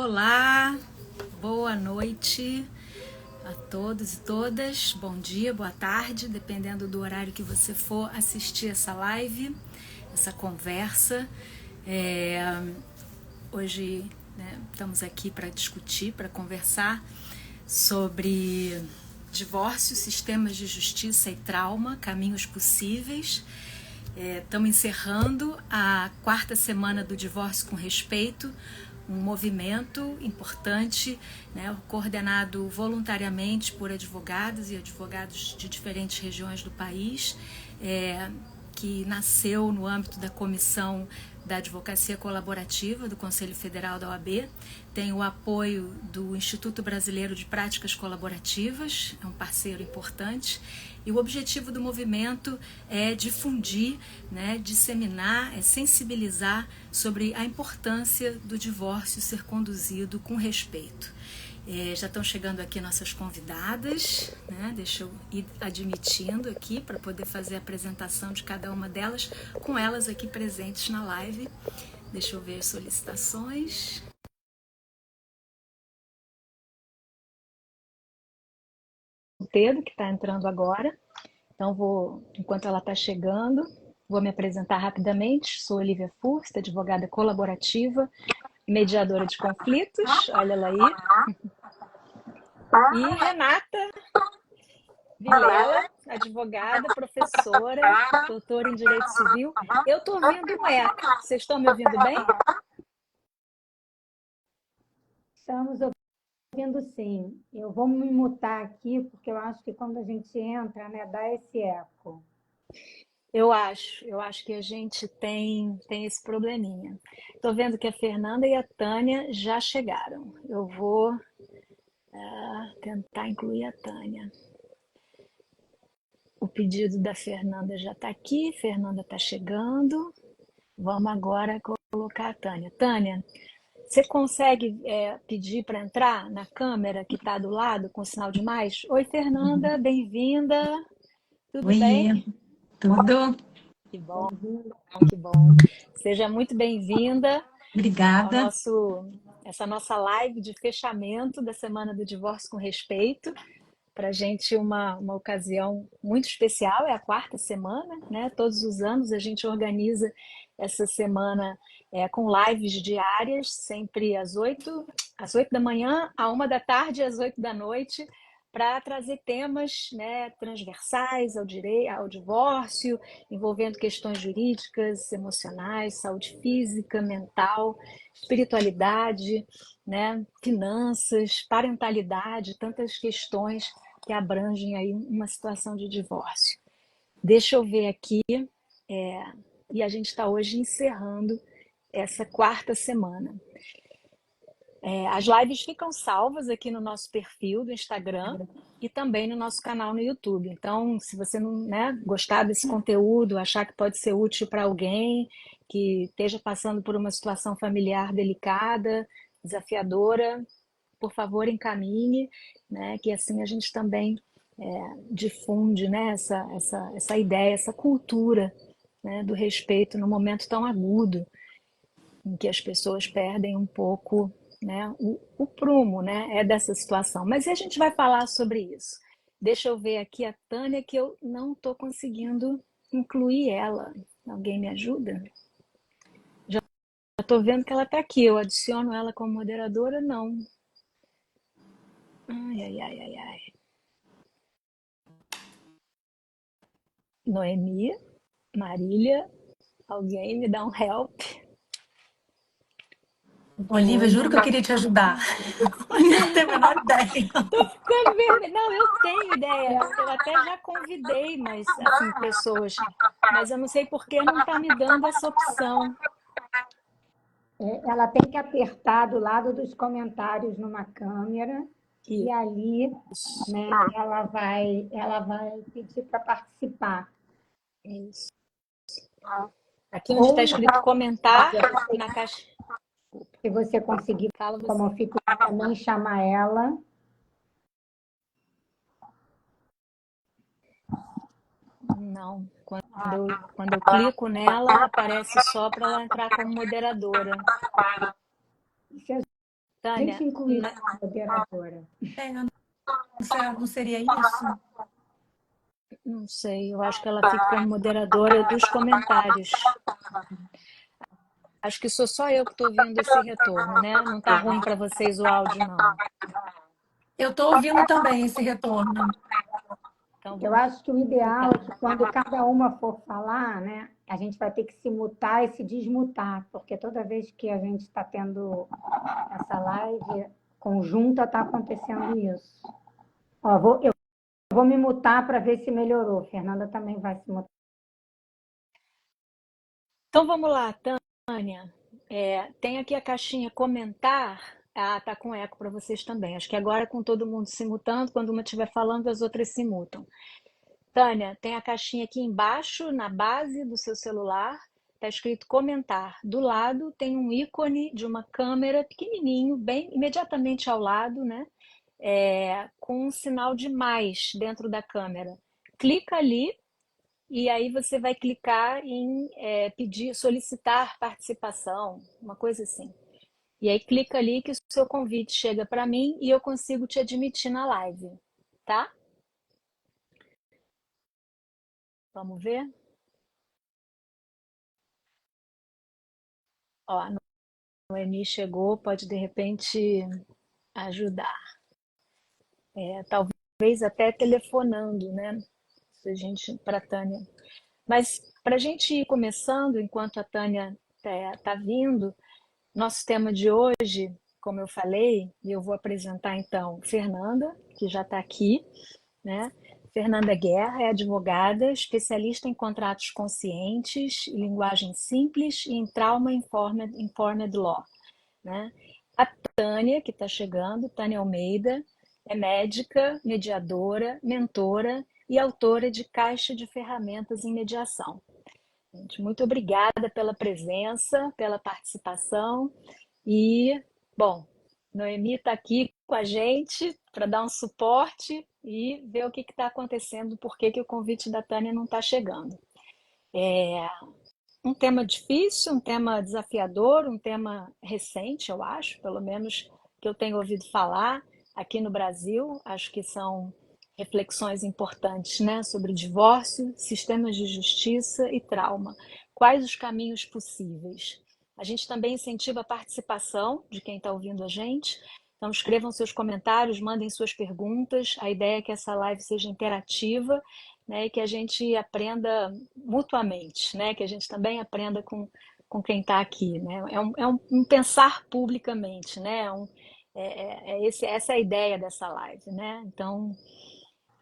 Olá, boa noite a todos e todas. Bom dia, boa tarde, dependendo do horário que você for assistir essa live, essa conversa. Hoje, estamos aqui para discutir, para conversar sobre divórcio, sistemas de justiça e trauma, caminhos possíveis. Estamos encerrando a 4ª semana do Divórcio com Respeito, um movimento importante, coordenado voluntariamente por advogados e advogados de diferentes regiões do país, que nasceu no âmbito da Comissão da Advocacia Colaborativa do Conselho Federal da OAB, tem o apoio do Instituto Brasileiro de Práticas Colaborativas, é um parceiro importante, e o objetivo do movimento é difundir, disseminar, sensibilizar sobre a importância do divórcio ser conduzido com respeito. Já estão chegando aqui nossas convidadas, deixa eu ir admitindo aqui para poder fazer a apresentação de cada uma delas, com elas aqui presentes na live. Deixa eu ver as solicitações. O Pedro, que está entrando agora, então enquanto ela está chegando, vou me apresentar rapidamente. Sou Olivia Furst, advogada colaborativa, mediadora de conflitos, olha ela aí. E Renata Vilela, advogada, professora, doutora em Direito Civil. Eu estou ouvindo um eco. Vocês estão me ouvindo bem? Estamos ouvindo sim. Eu vou me mutar aqui, porque eu acho que quando a gente entra, dá esse eco. Eu acho que a gente tem esse probleminha. Estou vendo que a Fernanda e a Tânia já chegaram. Eu vou tentar incluir a Tânia. O pedido da Fernanda já está aqui, Fernanda está chegando. Vamos agora colocar a Tânia. Tânia, você consegue pedir para entrar na câmera que está do lado com o sinal de mais? Oi, Fernanda, bem-vinda. Tudo bem? Tudo. Que bom, que bom. Seja muito bem-vinda. Obrigada. Essa nossa live de fechamento da Semana do Divórcio com Respeito. Para a gente uma ocasião muito especial, é a 4ª semana, Todos os anos a gente organiza essa semana com lives diárias, sempre às 8 da manhã, à 1 da tarde e às 8 da noite, para trazer temas transversais ao divórcio, envolvendo questões jurídicas, emocionais, saúde física, mental, espiritualidade, finanças, parentalidade, tantas questões que abrangem aí uma situação de divórcio. Deixa eu ver aqui, e a gente está hoje encerrando essa 4ª semana. As lives ficam salvas aqui no nosso perfil do Instagram e também no nosso canal no YouTube. Então, se você não gostar desse conteúdo, achar que pode ser útil para alguém que esteja passando por uma situação familiar delicada, desafiadora, por favor, encaminhe, que assim a gente também difunde essa ideia, essa cultura do respeito no momento tão agudo em que as pessoas perdem um pouco o prumo dessa situação. Mas a gente vai falar sobre isso. Deixa eu ver aqui a Tânia, que eu não estou conseguindo incluir ela. Alguém me ajuda? Já estou vendo que ela está aqui. Eu adiciono ela como moderadora? Não. Ai. Noemi, Marília, alguém me dá um help? Olivia, juro que eu queria te ajudar. Não tenho a menor ideia. Tô ficando vermelha. Não, eu tenho ideia. Eu até já convidei pessoas, mas eu não sei por que não está me dando essa opção. Ela tem que apertar do lado dos comentários numa câmera e ali ela vai pedir para participar. Isso. Aqui onde está escrito comentar, na caixa. Se você conseguir, como eu fico também, chamar ela. Não, quando eu clico nela, aparece só para ela entrar como moderadora. A gente Tânia, incluir a moderadora. Não seria isso? não sei, eu acho que ela fica como moderadora dos comentários. Acho que sou só eu que estou ouvindo esse retorno, né? Não está ruim para vocês o áudio, não. Eu estou ouvindo também esse retorno. Então Eu vou acho que o ideal é trocar. que quando cada uma for falar, né, a gente vai ter que se mutar e se desmutar, porque toda vez que a gente está tendo essa live conjunta, está acontecendo isso. Ó, eu vou me mutar para ver se melhorou. Fernanda também vai se mutar. Então vamos lá, Tânia. Tem aqui a caixinha comentar. Ah, tá com eco para vocês também. Acho que agora com todo mundo se mutando, quando uma estiver falando, as outras se mutam. Tânia, tem a caixinha aqui embaixo, na base do seu celular, está escrito comentar. Do lado tem um ícone de uma câmera pequenininho, bem imediatamente ao lado, né? Com um sinal de mais dentro da câmera. Clica ali e aí você vai clicar em pedir, solicitar participação, uma coisa assim. E aí clica ali que o seu convite chega para mim e eu consigo te admitir na live, tá? Vamos ver? Ó, a Noemi chegou, pode de repente ajudar. Talvez até telefonando, né? Se a gente, para a Tânia. Mas para a gente ir começando, enquanto a Tânia está vindo, nosso tema de hoje, como eu falei, e eu vou apresentar então Fernanda, que já está aqui, né? Fernanda Guerra é advogada, especialista em contratos conscientes, linguagem simples e em trauma informed law, né? A Tânia, que está chegando, Tânia Almeida, é médica, mediadora, mentora e autora de Caixa de Ferramentas em Mediação. Gente, muito obrigada pela presença, pela participação e, bom, Noemi está aqui com a gente para dar um suporte e ver o que está acontecendo, por que o convite da Tânia não está chegando. Um tema difícil, um tema desafiador, um tema recente, eu acho, pelo menos que eu tenho ouvido falar aqui no Brasil. Acho que são reflexões importantes, né, sobre divórcio, sistemas de justiça e trauma. Quais os caminhos possíveis? A gente também incentiva a participação de quem está ouvindo a gente. Então, escrevam seus comentários, mandem suas perguntas. A ideia é que essa live seja interativa, né, e que a gente aprenda mutuamente, né, que a gente também aprenda com quem está aqui. Né? Um pensar publicamente, né? Essa é a ideia dessa live. Né? Então,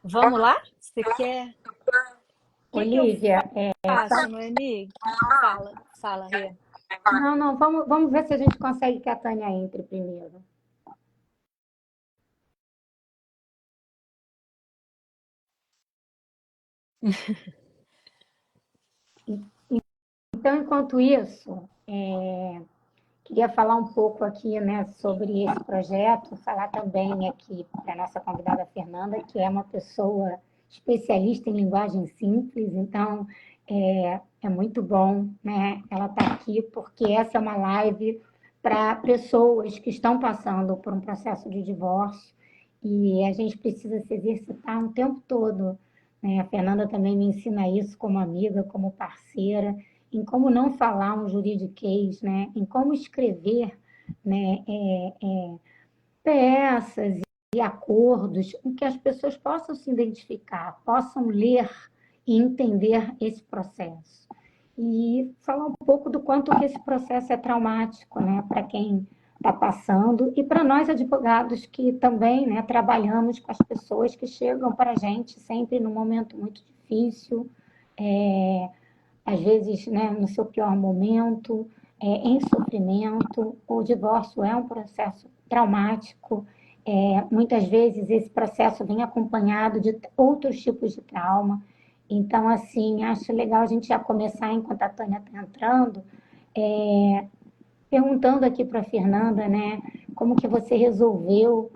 vamos lá? Você quer. O que eu Olivia, faço, Noemi? Fala, Rê. não, vamos ver se a gente consegue que a Tânia entre primeiro. Então, enquanto isso, queria falar um pouco aqui, né, sobre esse projeto, falar também aqui para a nossa convidada Fernanda, que é uma pessoa especialista em linguagem simples, então é muito bom, né, ela estar aqui, porque essa é uma live para pessoas que estão passando por um processo de divórcio e a gente precisa se exercitar o tempo todo, né? A Fernanda também me ensina isso como amiga, como parceira, em como não falar um juridiquês, né? Em como escrever, né? Peças e acordos em que as pessoas possam se identificar, possam ler e entender esse processo. E falar um pouco do quanto que esse processo é traumático, né? Para quem está passando e para nós advogados que também, né, trabalhamos com as pessoas que chegam para a gente sempre num momento muito difícil, às vezes, né, no seu pior momento, em sofrimento. O divórcio é um processo traumático. Muitas vezes esse processo vem acompanhado de outros tipos de trauma. Então, assim, acho legal a gente já começar, enquanto a Tânia está entrando, perguntando aqui para a Fernanda, né, como que você resolveu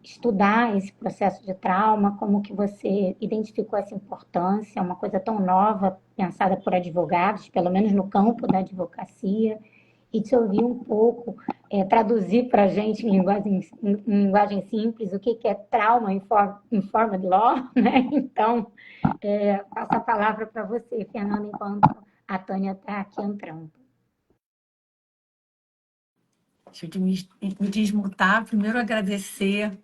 estudar esse processo de trauma, como que você identificou essa importância, uma coisa tão nova, pensada por advogados, pelo menos no campo da advocacia, e te ouvir um pouco, traduzir para a gente em linguagem simples o que é trauma informed law, né? Então, passo a palavra para você, Fernanda, enquanto a Tânia está aqui entrando. Deixa eu me desmutar. Primeiro, agradecer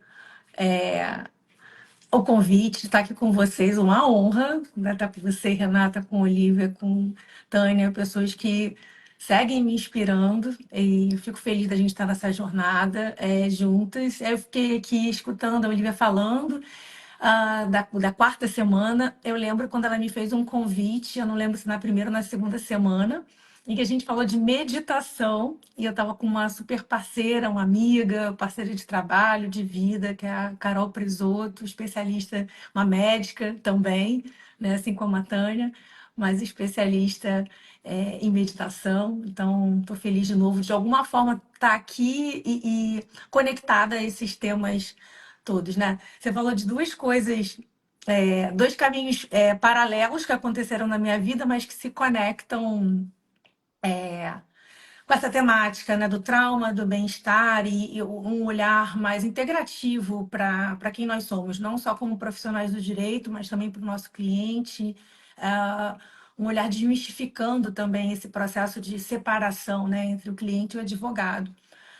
o convite de estar aqui com vocês. Uma honra, né, estar com você, Renata, com Olivia, com Tânia, pessoas que seguem me inspirando. E eu fico feliz da gente estar nessa jornada juntas. Eu fiquei aqui escutando a Olivia falando. Da quarta semana, eu lembro quando ela me fez um convite, eu não lembro se na primeira ou na segunda semana, em que a gente falou de meditação, e eu estava com uma super parceira, uma amiga, parceira de trabalho, de vida, que é a Carol Presoto, especialista, uma médica também, né, assim como a Tânia, mas especialista em meditação. Então, estou feliz de novo, de alguma forma, estar aqui e conectada a esses temas todos, né? Você falou de duas coisas, dois caminhos paralelos que aconteceram na minha vida, mas que se conectam com essa temática, né, do trauma, do bem-estar e um olhar mais integrativo para quem nós somos, não só como profissionais do direito, mas também para o nosso cliente, um olhar desmistificando também esse processo de separação, né, entre o cliente e o advogado.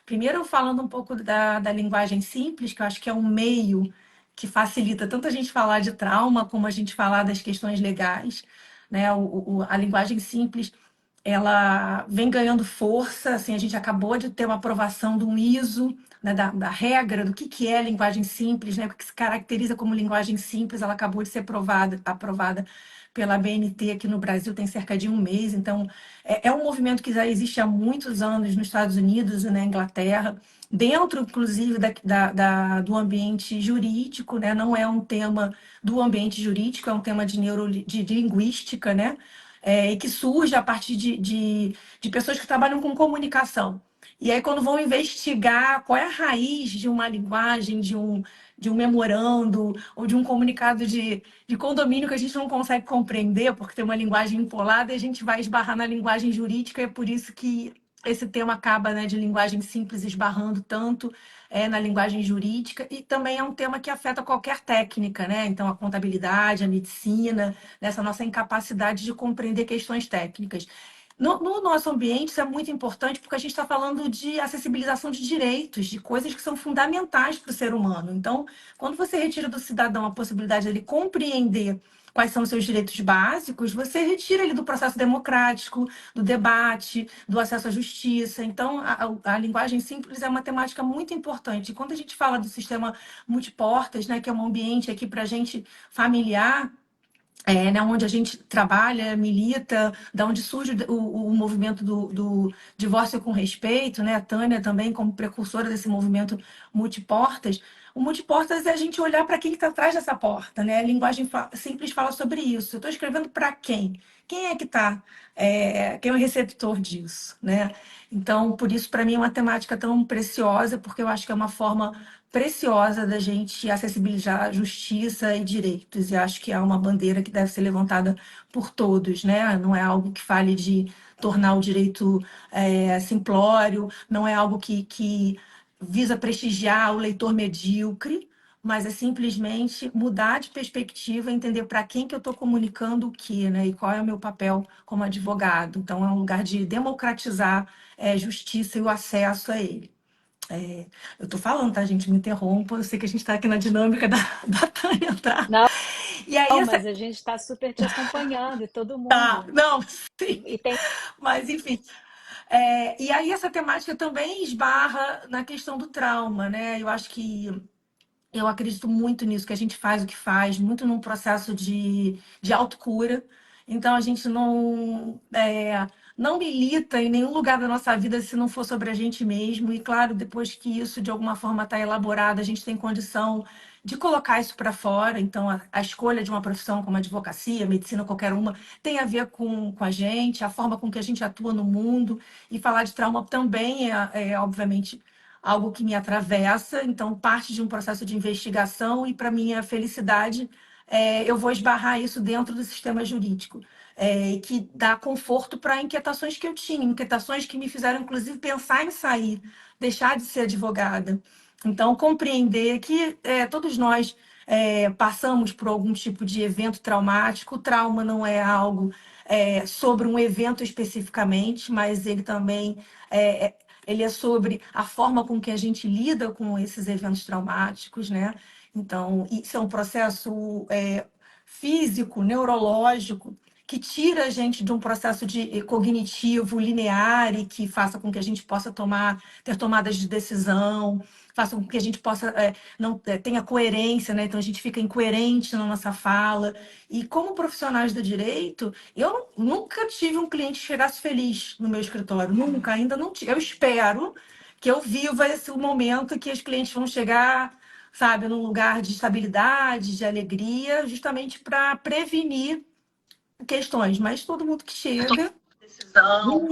Primeiro, falando um pouco da linguagem simples, que eu acho que é um meio que facilita tanto a gente falar de trauma como a gente falar das questões legais, né? A linguagem simples, ela vem ganhando força, assim, a gente acabou de ter uma aprovação de um ISO, né, da regra do que é linguagem simples, né, o que se caracteriza como linguagem simples, ela acabou de ser aprovada pela BNT aqui no Brasil tem cerca de um mês, então é um movimento que já existe há muitos anos nos Estados Unidos e na Inglaterra, dentro, inclusive, do ambiente jurídico, né? Não é um tema do ambiente jurídico, é um tema de linguística, né? E que surge a partir de pessoas que trabalham com comunicação. E aí, quando vão investigar qual é a raiz de uma linguagem, de um memorando ou de um comunicado de condomínio que a gente não consegue compreender, porque tem uma linguagem empolada, e a gente vai esbarrar na linguagem jurídica, e é por isso que esse tema acaba, né, de linguagem simples esbarrando tanto na linguagem jurídica, e também é um tema que afeta qualquer técnica, né? Então, a contabilidade, a medicina, nessa nossa incapacidade de compreender questões técnicas. No nosso ambiente, isso é muito importante porque a gente está falando de acessibilização de direitos, de coisas que são fundamentais para o ser humano. Então, quando você retira do cidadão a possibilidade de ele compreender quais são os seus direitos básicos, você retira ele do processo democrático, do debate, do acesso à justiça. Então, a linguagem simples é uma temática muito importante. E quando a gente fala do sistema multiportas, né, que é um ambiente aqui para a gente familiar, né, onde a gente trabalha, milita, da onde surge o movimento do divórcio com respeito, né? A Tânia também como precursora desse movimento multiportas. O multiportas é a gente olhar para quem está atrás dessa porta, né? A linguagem simples fala sobre isso. Eu estou escrevendo para quem? Quem é que está? Quem é o receptor disso, né? Então, por isso, para mim, é uma temática tão preciosa, porque eu acho que é uma forma preciosa da gente acessibilizar justiça e direitos. E acho que é uma bandeira que deve ser levantada por todos, né? Não é algo que fale de tornar o direito simplório, não é algo que visa prestigiar o leitor medíocre, mas é simplesmente mudar de perspectiva, entender para quem que eu estou comunicando o quê, né? E qual é o meu papel como advogado. Então, é um lugar de democratizar justiça e o acesso a ele. Eu tô falando, tá, gente? Me interrompa. Eu sei que a gente tá aqui na dinâmica da Tânia, tá? Não, E aí, mas a gente está super te acompanhando, e todo tá, mundo. não, sim. E tem Mas, enfim. E aí, essa temática também esbarra na questão do trauma, né? Eu acho que eu acredito muito nisso, que a gente faz o que faz, muito num processo de autocura. Então, a gente não milita em nenhum lugar da nossa vida se não for sobre a gente mesmo. E, claro, depois que isso, de alguma forma, está elaborado, a gente tem condição de colocar isso para fora. Então, a escolha de uma profissão como a advocacia, medicina, qualquer uma, tem a ver com a gente, a forma com que a gente atua no mundo. E falar de trauma também obviamente, algo que me atravessa, então parte de um processo de investigação e para minha felicidade eu vou esbarrar isso dentro do sistema jurídico. e que dá conforto para inquietações que eu tinha, inquietações que me fizeram, inclusive, pensar em sair, deixar de ser advogada. Então, compreender que todos nós passamos por algum tipo de evento traumático. O trauma não é algo sobre um evento especificamente, mas ele também ele é sobre a forma com que a gente lida com esses eventos traumáticos, né? Então, isso é um processo físico, neurológico, que tira a gente de um processo cognitivo linear e que faça com que a gente possa ter tomadas de decisão, faça com que a gente possa não tenha coerência, né? Então a gente fica incoerente na nossa fala. E como profissionais do direito, eu nunca tive um cliente que chegasse feliz no meu escritório, nunca, ainda não tive. Eu espero que eu viva esse momento que os clientes vão chegar, sabe, num lugar de estabilidade, de alegria, justamente para prevenir questões. Mas todo mundo que chega. Decisão.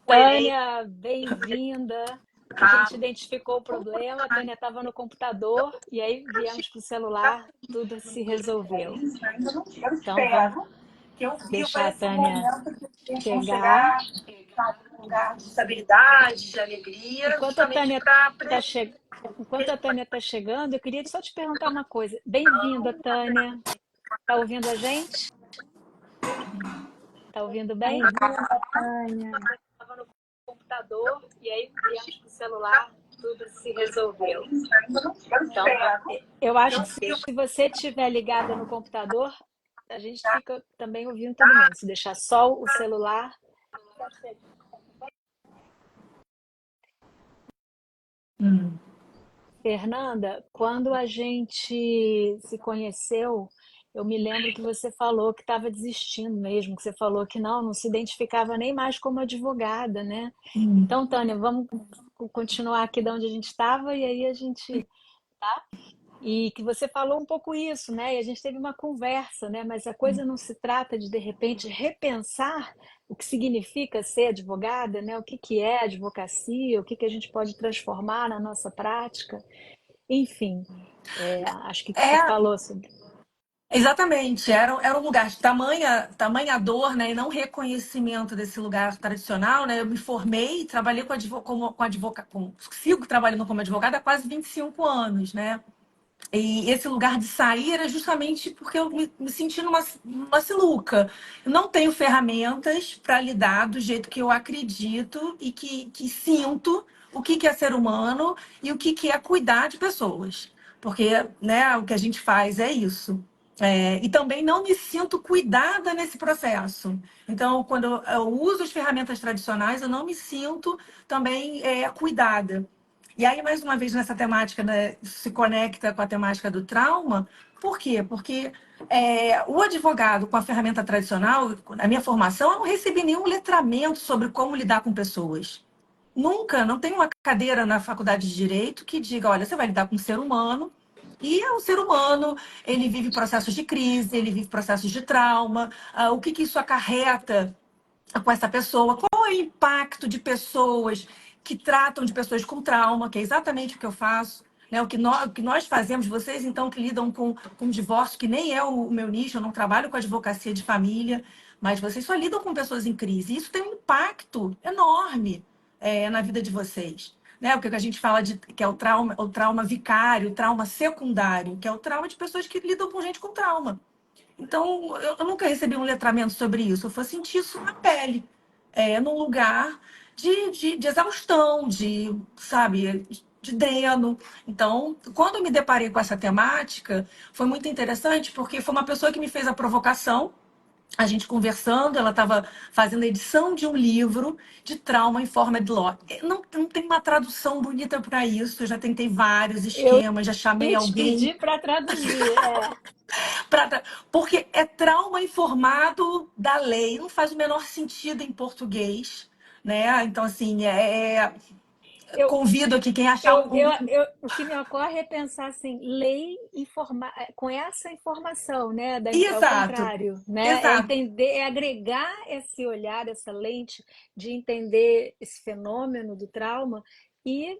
Tânia, bem-vinda. A gente identificou o problema, a Tânia estava no computador e aí viemos para o celular, tudo se resolveu. Então vamos deixar a Tânia chegar. Um lugar de estabilidade, de alegria, Enquanto a justamente Tânia para Enquanto a Tânia está chegando, eu queria só te perguntar uma coisa. Bem-vinda, Tânia. Está ouvindo a gente? Está ouvindo bem? Tânia. Estava no computador e aí viemos para o celular, tudo se resolveu. Então, eu acho que se você estiver ligada no computador, a gente fica também ouvindo todo mundo. Se deixar só o celular. Fernanda, quando a gente se conheceu, eu me lembro que você falou que estava desistindo mesmo, que você falou que não se identificava nem mais como advogada, né? Então, Tânia, vamos continuar aqui de onde a gente estava e aí a gente, tá? E que você falou um pouco isso, né? E a gente teve uma conversa, né? Mas a coisa não se trata de repente, repensar o que significa ser advogada, né? O que que é advocacia, o que que a gente pode transformar na nossa prática. Enfim, acho que você É, falou sobre. exatamente, era um lugar de tamanha dor, né, e não reconhecimento desse lugar tradicional, né? Eu me formei, trabalhei sigo trabalhando como advogada há quase 25 anos, né? E esse lugar de sair era justamente porque eu me senti numa sinuca. Eu não tenho ferramentas para lidar do jeito que eu acredito e que sinto o que é ser humano e o que é cuidar de pessoas. Porque, né, o que a gente faz é isso. E também não me sinto cuidada nesse processo. Então, quando eu uso as ferramentas tradicionais, eu não me sinto também cuidada. E aí, mais uma vez, nessa temática, né, se conecta com a temática do trauma. Por quê? Porque o advogado com a ferramenta tradicional, na minha formação, eu não recebi nenhum letramento sobre como lidar com pessoas. Nunca, não tem uma cadeira na faculdade de Direito que diga, olha, você vai lidar com um ser humano, e o ser humano, ele vive processos de crise, ele vive processos de trauma, o que isso acarreta com essa pessoa, qual é o impacto de pessoas que tratam de pessoas com trauma, que é exatamente o que eu faço, né? O que nós fazemos, vocês então que lidam com divórcio, que nem é o meu nicho, eu não trabalho com advocacia de família, mas vocês só lidam com pessoas em crise. E isso tem um impacto enorme na vida de vocês. Né? O que a gente fala que é o trauma vicário, o trauma secundário, que é o trauma de pessoas que lidam com gente com trauma. Então, eu nunca recebi um letramento sobre isso. Eu fui sentir isso na pele, num lugar de exaustão, sabe, de dreno. Então, quando eu me deparei com essa temática, foi muito interessante, porque foi uma pessoa que me fez a provocação. A gente conversando, ela estava fazendo a edição de um livro de trauma em forma de law. Não tem uma tradução bonita para isso. Eu já tentei vários Eu esquemas, já chamei ia te alguém. pedir para traduzir. Porque é trauma informado da lei, não faz o menor sentido em português, né? Então, assim, Eu, convido aqui quem achar um. o que me ocorre é pensar assim, com essa informação, né? É o Exato, contrário, né? É exato. entender, é agregar esse olhar, essa lente de entender esse fenômeno do trauma e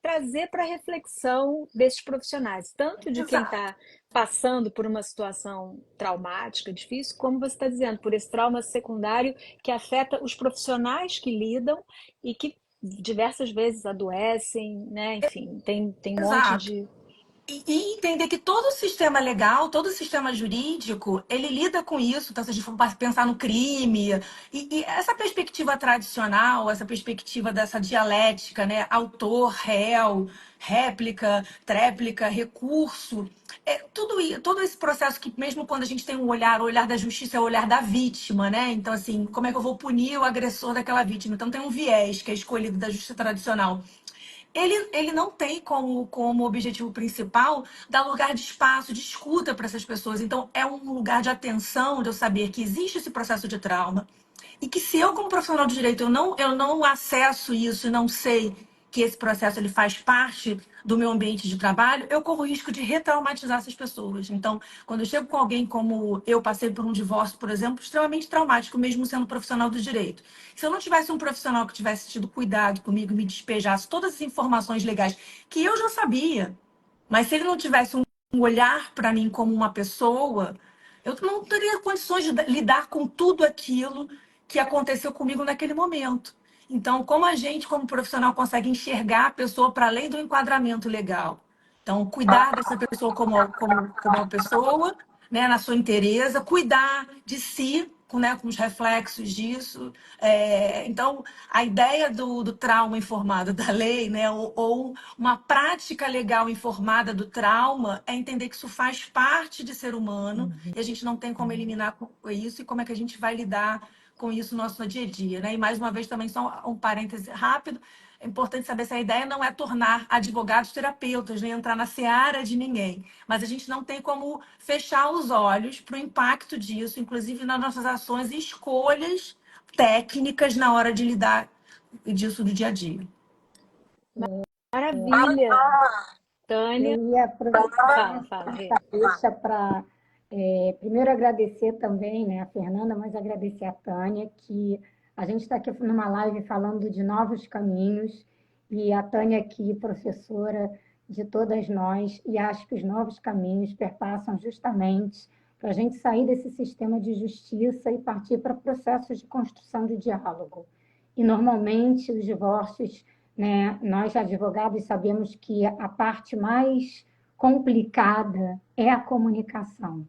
trazer para a reflexão desses profissionais, tanto de quem Exato. está passando por uma situação traumática, difícil, como você está dizendo, por esse trauma secundário que afeta os profissionais que lidam e que diversas vezes adoecem, né? Enfim, tem um monte Exato. de. E entender que todo o sistema legal, todo o sistema jurídico, ele lida com isso. Então, se a gente for pensar no crime, e essa perspectiva tradicional, essa perspectiva dessa dialética, né? Autor, réu, réplica, tréplica, recurso, todo esse processo que mesmo quando a gente tem um olhar, o olhar da justiça é o olhar da vítima, né? Então, assim, como é que eu vou punir o agressor daquela vítima? Então, tem um viés que é escolhido da justiça tradicional. Ele não tem como objetivo principal dar lugar de espaço, de escuta para essas pessoas. Então, é um lugar de atenção, de eu saber que existe esse processo de trauma e que se eu, como profissional de direito, eu não acesso isso e não sei que esse processo ele faz parte do meu ambiente de trabalho, eu corro o risco de retraumatizar essas pessoas. Então, quando eu chego com alguém como eu passei por um divórcio, por exemplo, extremamente traumático, mesmo sendo profissional do direito. Se eu não tivesse um profissional que tivesse tido cuidado comigo e me despejasse todas as informações legais que eu já sabia, mas se ele não tivesse um olhar para mim como uma pessoa, eu não teria condições de lidar com tudo aquilo que aconteceu comigo naquele momento. Então, como a gente, como profissional, consegue enxergar a pessoa para além do enquadramento legal? Então, cuidar dessa pessoa como uma pessoa, né, na sua inteireza, cuidar de si, com os reflexos disso. Então, a ideia do trauma informado da lei, né, ou uma prática legal informada do trauma, é entender que isso faz parte de ser humano e a gente não tem como eliminar isso e como é que a gente vai lidar com isso no nosso dia a dia, né? E mais uma vez também só um parêntese rápido, é importante saber se a ideia não é tornar advogados terapeutas, nem entrar na seara de ninguém, mas a gente não tem como fechar os olhos para o impacto disso, inclusive nas nossas ações e escolhas técnicas na hora de lidar disso do dia a dia. Maravilha! Tânia, Eu ia aproveitar fala, Rê. essa deixa para, primeiro, agradecer também, né, a Fernanda, mas agradecer a Tânia, que a gente está aqui numa live falando de novos caminhos, e a Tânia aqui, professora de todas nós, e acho que os novos caminhos perpassam justamente para a gente sair desse sistema de justiça e partir para processos de construção de diálogo. E, normalmente, os divórcios, né, nós, advogados, sabemos que a parte mais complicada é a comunicação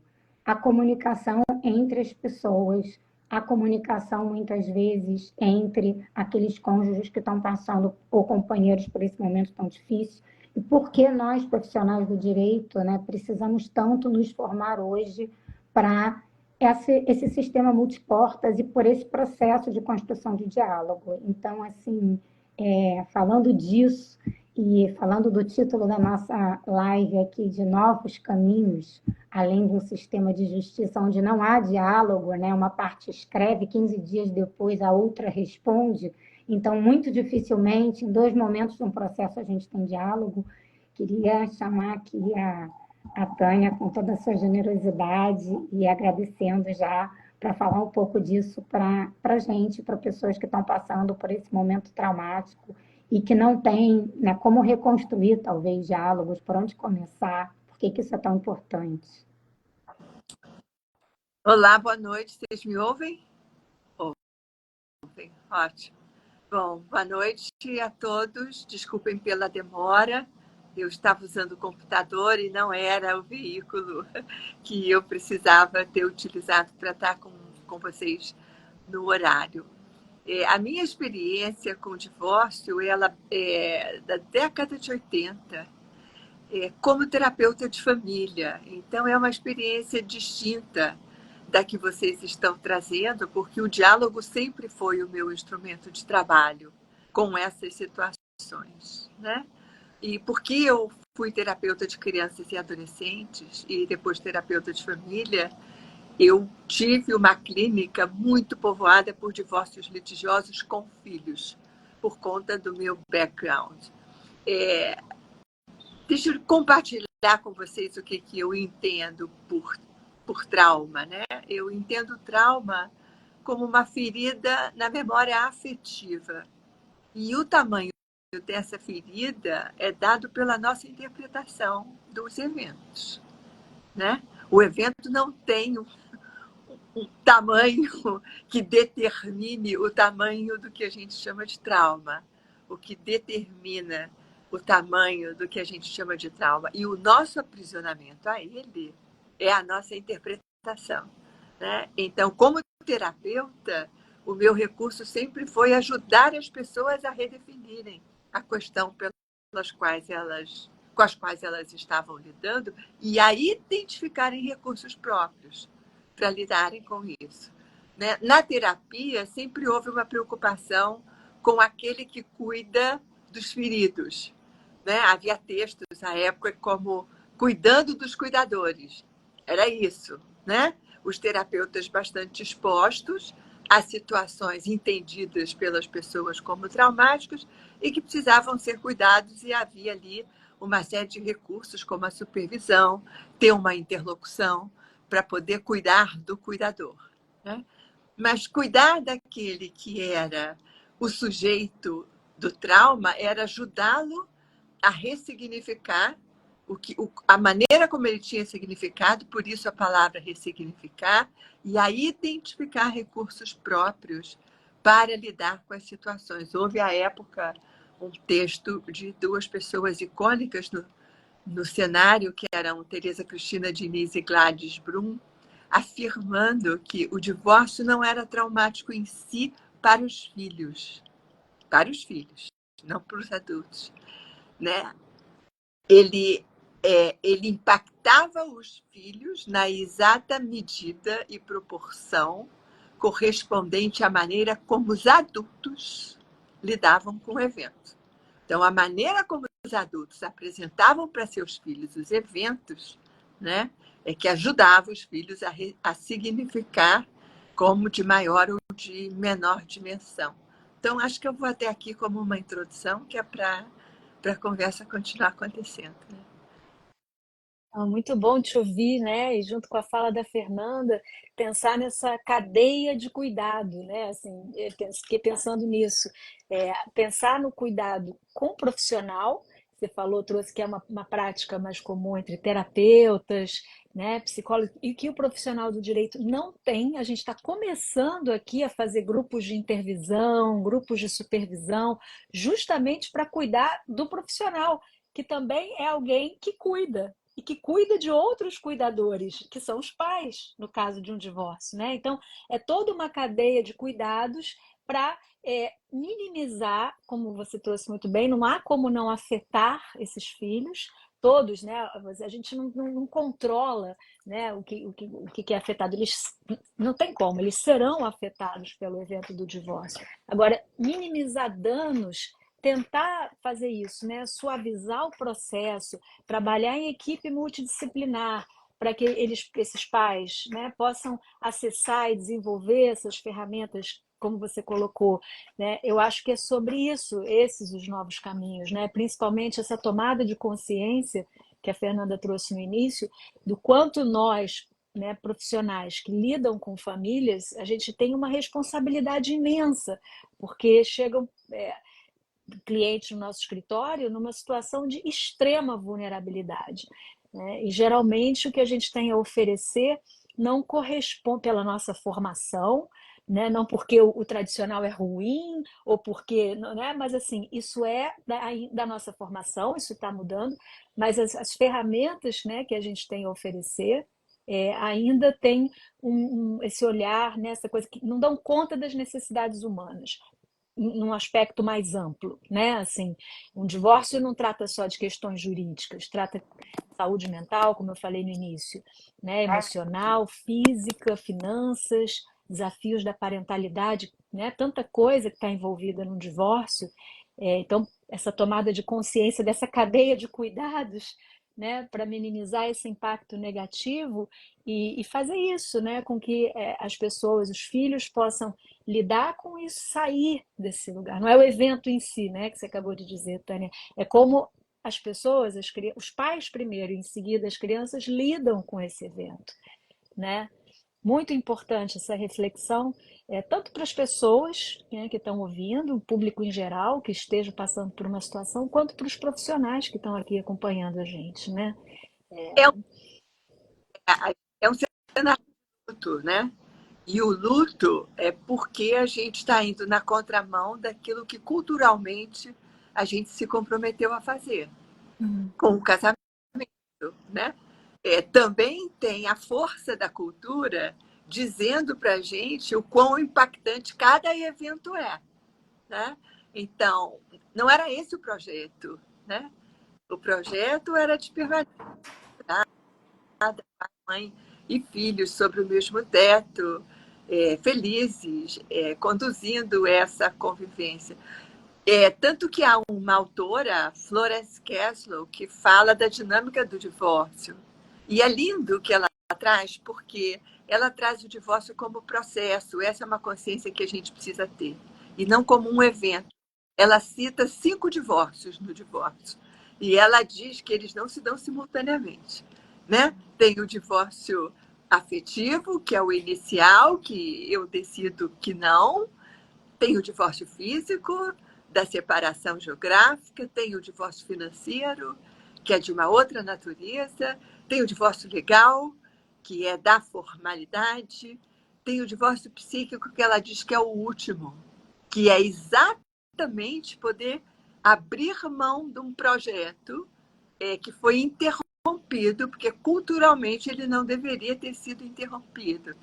entre as pessoas, a comunicação, muitas vezes, entre aqueles cônjuges que estão passando, ou companheiros, por esse momento tão difícil. E por que nós, profissionais do direito, né, precisamos tanto nos formar hoje para esse sistema multiportas e por esse processo de construção de diálogo. Então, assim, falando disso e falando do título da nossa live aqui, de novos caminhos, além de um sistema de justiça onde não há diálogo, né? Uma parte escreve, 15 dias depois a outra responde, então, muito dificilmente, em 2 momentos de um processo, a gente tem diálogo. Queria chamar aqui a Tânia, com toda a sua generosidade, e agradecendo já, para falar um pouco disso para a gente, para pessoas que estão passando por esse momento traumático e que não têm, né, como reconstruir, talvez, diálogos, por onde começar, por que isso é tão importante. Olá, boa noite. Vocês me ouvem? Ouvem, ótimo. Bom, boa noite a todos. Desculpem pela demora. Eu estava usando o computador e não era o veículo que eu precisava ter utilizado para estar com vocês no horário. A minha experiência com o divórcio, ela é da década de 80, como terapeuta de família. Então, é uma experiência distinta da que vocês estão trazendo, porque o diálogo sempre foi o meu instrumento de trabalho com essas situações, né? E porque eu fui terapeuta de crianças e adolescentes e depois terapeuta de família, eu tive uma clínica muito povoada por divórcios litigiosos com filhos, por conta do meu background. Deixa eu compartilhar com vocês o que eu entendo por trauma, né? Eu entendo trauma como uma ferida na memória afetiva. E o tamanho dessa ferida é dado pela nossa interpretação dos eventos, né? O evento não tem um tamanho que determine o tamanho do que a gente chama de trauma. O que determina o tamanho do que a gente chama de trauma e o nosso aprisionamento a ele é a nossa interpretação, né? Então, como terapeuta, o meu recurso sempre foi ajudar as pessoas a redefinirem a questão com as quais elas estavam lidando e a identificarem recursos próprios para lidarem com isso, né? Na terapia, sempre houve uma preocupação com aquele que cuida dos feridos, né? Havia textos à época como cuidando dos cuidadores. Era isso, né? Os terapeutas bastante expostos a situações entendidas pelas pessoas como traumáticas e que precisavam ser cuidados, e havia ali uma série de recursos, como a supervisão, ter uma interlocução para poder cuidar do cuidador, né? Mas cuidar daquele que era o sujeito do trauma era ajudá-lo a ressignificar a maneira como ele tinha significado, por isso a palavra ressignificar, e a identificar recursos próprios para lidar com as situações. Houve, à época, um texto de duas pessoas icônicas no cenário, que eram Teresa Cristina Diniz e Gladys Brum, afirmando que o divórcio não era traumático em si para os filhos, não para os adultos, né? Ele impactava os filhos na exata medida e proporção correspondente à maneira como os adultos lidavam com o evento. Então, a maneira como os adultos apresentavam para seus filhos os eventos, né, é que ajudava os filhos a significar como de maior ou de menor dimensão. Então, acho que eu vou até aqui como uma introdução, que é para a conversa continuar acontecendo, né? Muito bom te ouvir, né? E junto com a fala da Fernanda, pensar nessa cadeia de cuidado, né? Assim, fiquei pensando nisso. Pensar no cuidado com o profissional, você falou, trouxe que é uma prática mais comum entre terapeutas, né, psicólogos, e que o profissional do direito não tem. A gente está começando aqui a fazer grupos de intervisão, grupos de supervisão, justamente para cuidar do profissional, que também é alguém que cuida, e que cuida de outros cuidadores, que são os pais, no caso de um divórcio, né? Então, é toda uma cadeia de cuidados para minimizar, como você trouxe muito bem, não há como não afetar esses filhos, todos, né? A gente não controla, né, o que é afetado. Eles não tem como, eles serão afetados pelo evento do divórcio. Agora, minimizar danos, tentar fazer isso, né? Suavizar o processo, trabalhar em equipe multidisciplinar, para que esses pais, né, possam acessar e desenvolver essas ferramentas, como você colocou, né? Eu acho que é sobre isso, esses os novos caminhos, né? Principalmente essa tomada de consciência que a Fernanda trouxe no início, do quanto nós, né, profissionais que lidam com famílias, a gente tem uma responsabilidade imensa, porque chegam clientes no nosso escritório numa situação de extrema vulnerabilidade, né? E geralmente o que a gente tem a oferecer não corresponde pela nossa formação, né? Não porque o tradicional é ruim ou porque, né? Mas assim, isso é da nossa formação, isso está mudando, mas as ferramentas, né, que a gente tem a oferecer ainda tem esse olhar, né, essa coisa que não dão conta das necessidades humanas num aspecto mais amplo, né? Assim, um divórcio não trata só de questões jurídicas, trata de saúde mental, como eu falei no início, né? Emocional, física, finanças, desafios da parentalidade, né? Tanta coisa que está envolvida num divórcio. Então, essa tomada de consciência dessa cadeia de cuidados, né, para minimizar esse impacto negativo e fazer isso, né, com que as pessoas, os filhos, possam lidar com isso, sair desse lugar. Não é o evento em si, né, que você acabou de dizer, Tânia, é como as pessoas, os pais primeiro, em seguida as crianças lidam com esse evento, né? muito importante essa reflexão, tanto para as pessoas, né, que estão ouvindo, o público em geral que esteja passando por uma situação, quanto para os profissionais que estão aqui acompanhando a gente, né? É, é um cenário de luto, né? E o luto é porque a gente está indo na contramão daquilo que culturalmente a gente se comprometeu a fazer com o casamento, né? Também tem a força da cultura dizendo para a gente o quão impactante cada evento é, né? Então, não era esse o projeto, né? O projeto era de permanecer mãe e filhos sobre o mesmo teto, felizes, conduzindo essa convivência. Tanto que há uma autora, Florence Kesslow, que fala da dinâmica do divórcio. E é lindo o que ela traz, porque ela traz o divórcio como processo. Essa é uma consciência que a gente precisa ter. E não como um evento. Ela cita 5 divórcios no divórcio. E ela diz que eles não se dão simultaneamente, né? Tem o divórcio afetivo, que é o inicial, que eu decido que não. Tem o divórcio físico, da separação geográfica, tem o divórcio financeiro, que é de uma outra natureza, tem o divórcio legal, que é da formalidade, tem o divórcio psíquico, que ela diz que é o último, que é exatamente poder abrir mão de um projeto que foi interrompido, porque culturalmente ele não deveria ter sido interrompido.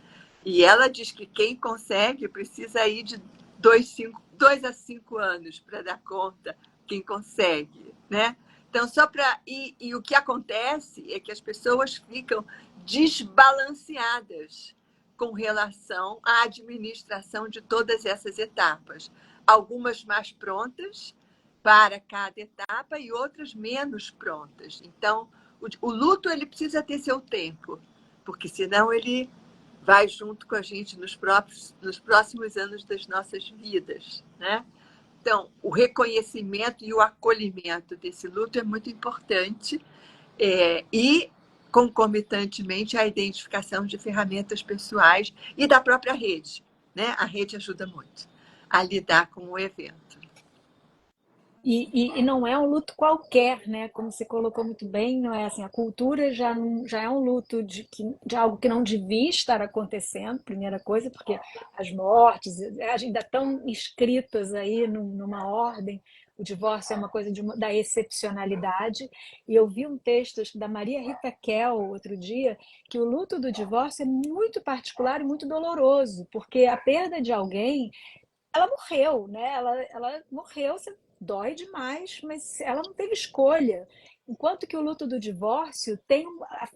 E ela diz que quem consegue precisa ir de 2 a 5 anos para dar conta, quem consegue, né? Então, só para. E o que acontece é que as pessoas ficam desbalanceadas com relação à administração de todas essas etapas. Algumas mais prontas para cada etapa e outras menos prontas. Então, o luto ele precisa ter seu tempo, porque senão ele vai junto com a gente nos próximos anos das nossas vidas, né? Então, o reconhecimento e o acolhimento desse luto é muito importante e, concomitantemente, a identificação de ferramentas pessoais e da própria rede, né? A rede ajuda muito a lidar com o evento. E não é um luto qualquer, né? Como você colocou muito bem, não é assim, a cultura já é um luto de algo que não devia estar acontecendo, primeira coisa, porque as mortes ainda estão escritas aí numa ordem. O divórcio é uma coisa da excepcionalidade. E eu vi um texto acho que da Maria Rita Kell outro dia, que o luto do divórcio é muito particular e muito doloroso, porque a perda de alguém ela morreu, né? Ela morreu, você dói demais, mas ela não teve escolha. Enquanto que o luto do divórcio tem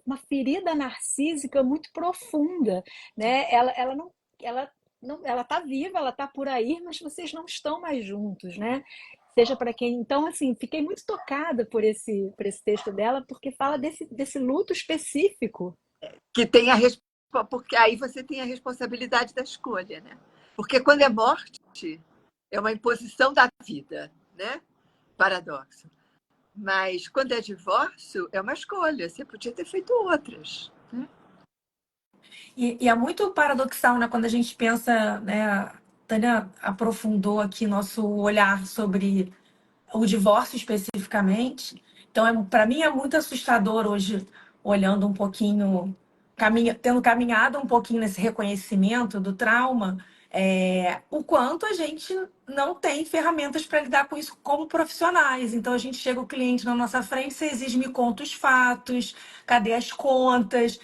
uma ferida narcísica muito profunda, né? Ela tá viva, ela tá por aí, mas vocês não estão mais juntos, né? Seja para quem. Então, assim, fiquei muito tocada por esse texto dela, porque fala desse luto específico. Que tem porque aí você tem a responsabilidade da escolha, né? Porque quando é morte, é uma imposição da vida, né? Paradoxo. Mas quando é divórcio, é uma escolha. Você podia ter feito outras. Né? E é muito paradoxal, né, quando a gente pensa, né, a Tânia aprofundou aqui nosso olhar sobre o divórcio especificamente. Então, para mim é muito assustador hoje, olhando um pouquinho, tendo caminhado um pouquinho nesse reconhecimento do trauma, o quanto a gente não tem ferramentas para lidar com isso como profissionais. Então, a gente chega o cliente na nossa frente, você exige, me conta os fatos, cadê as contas,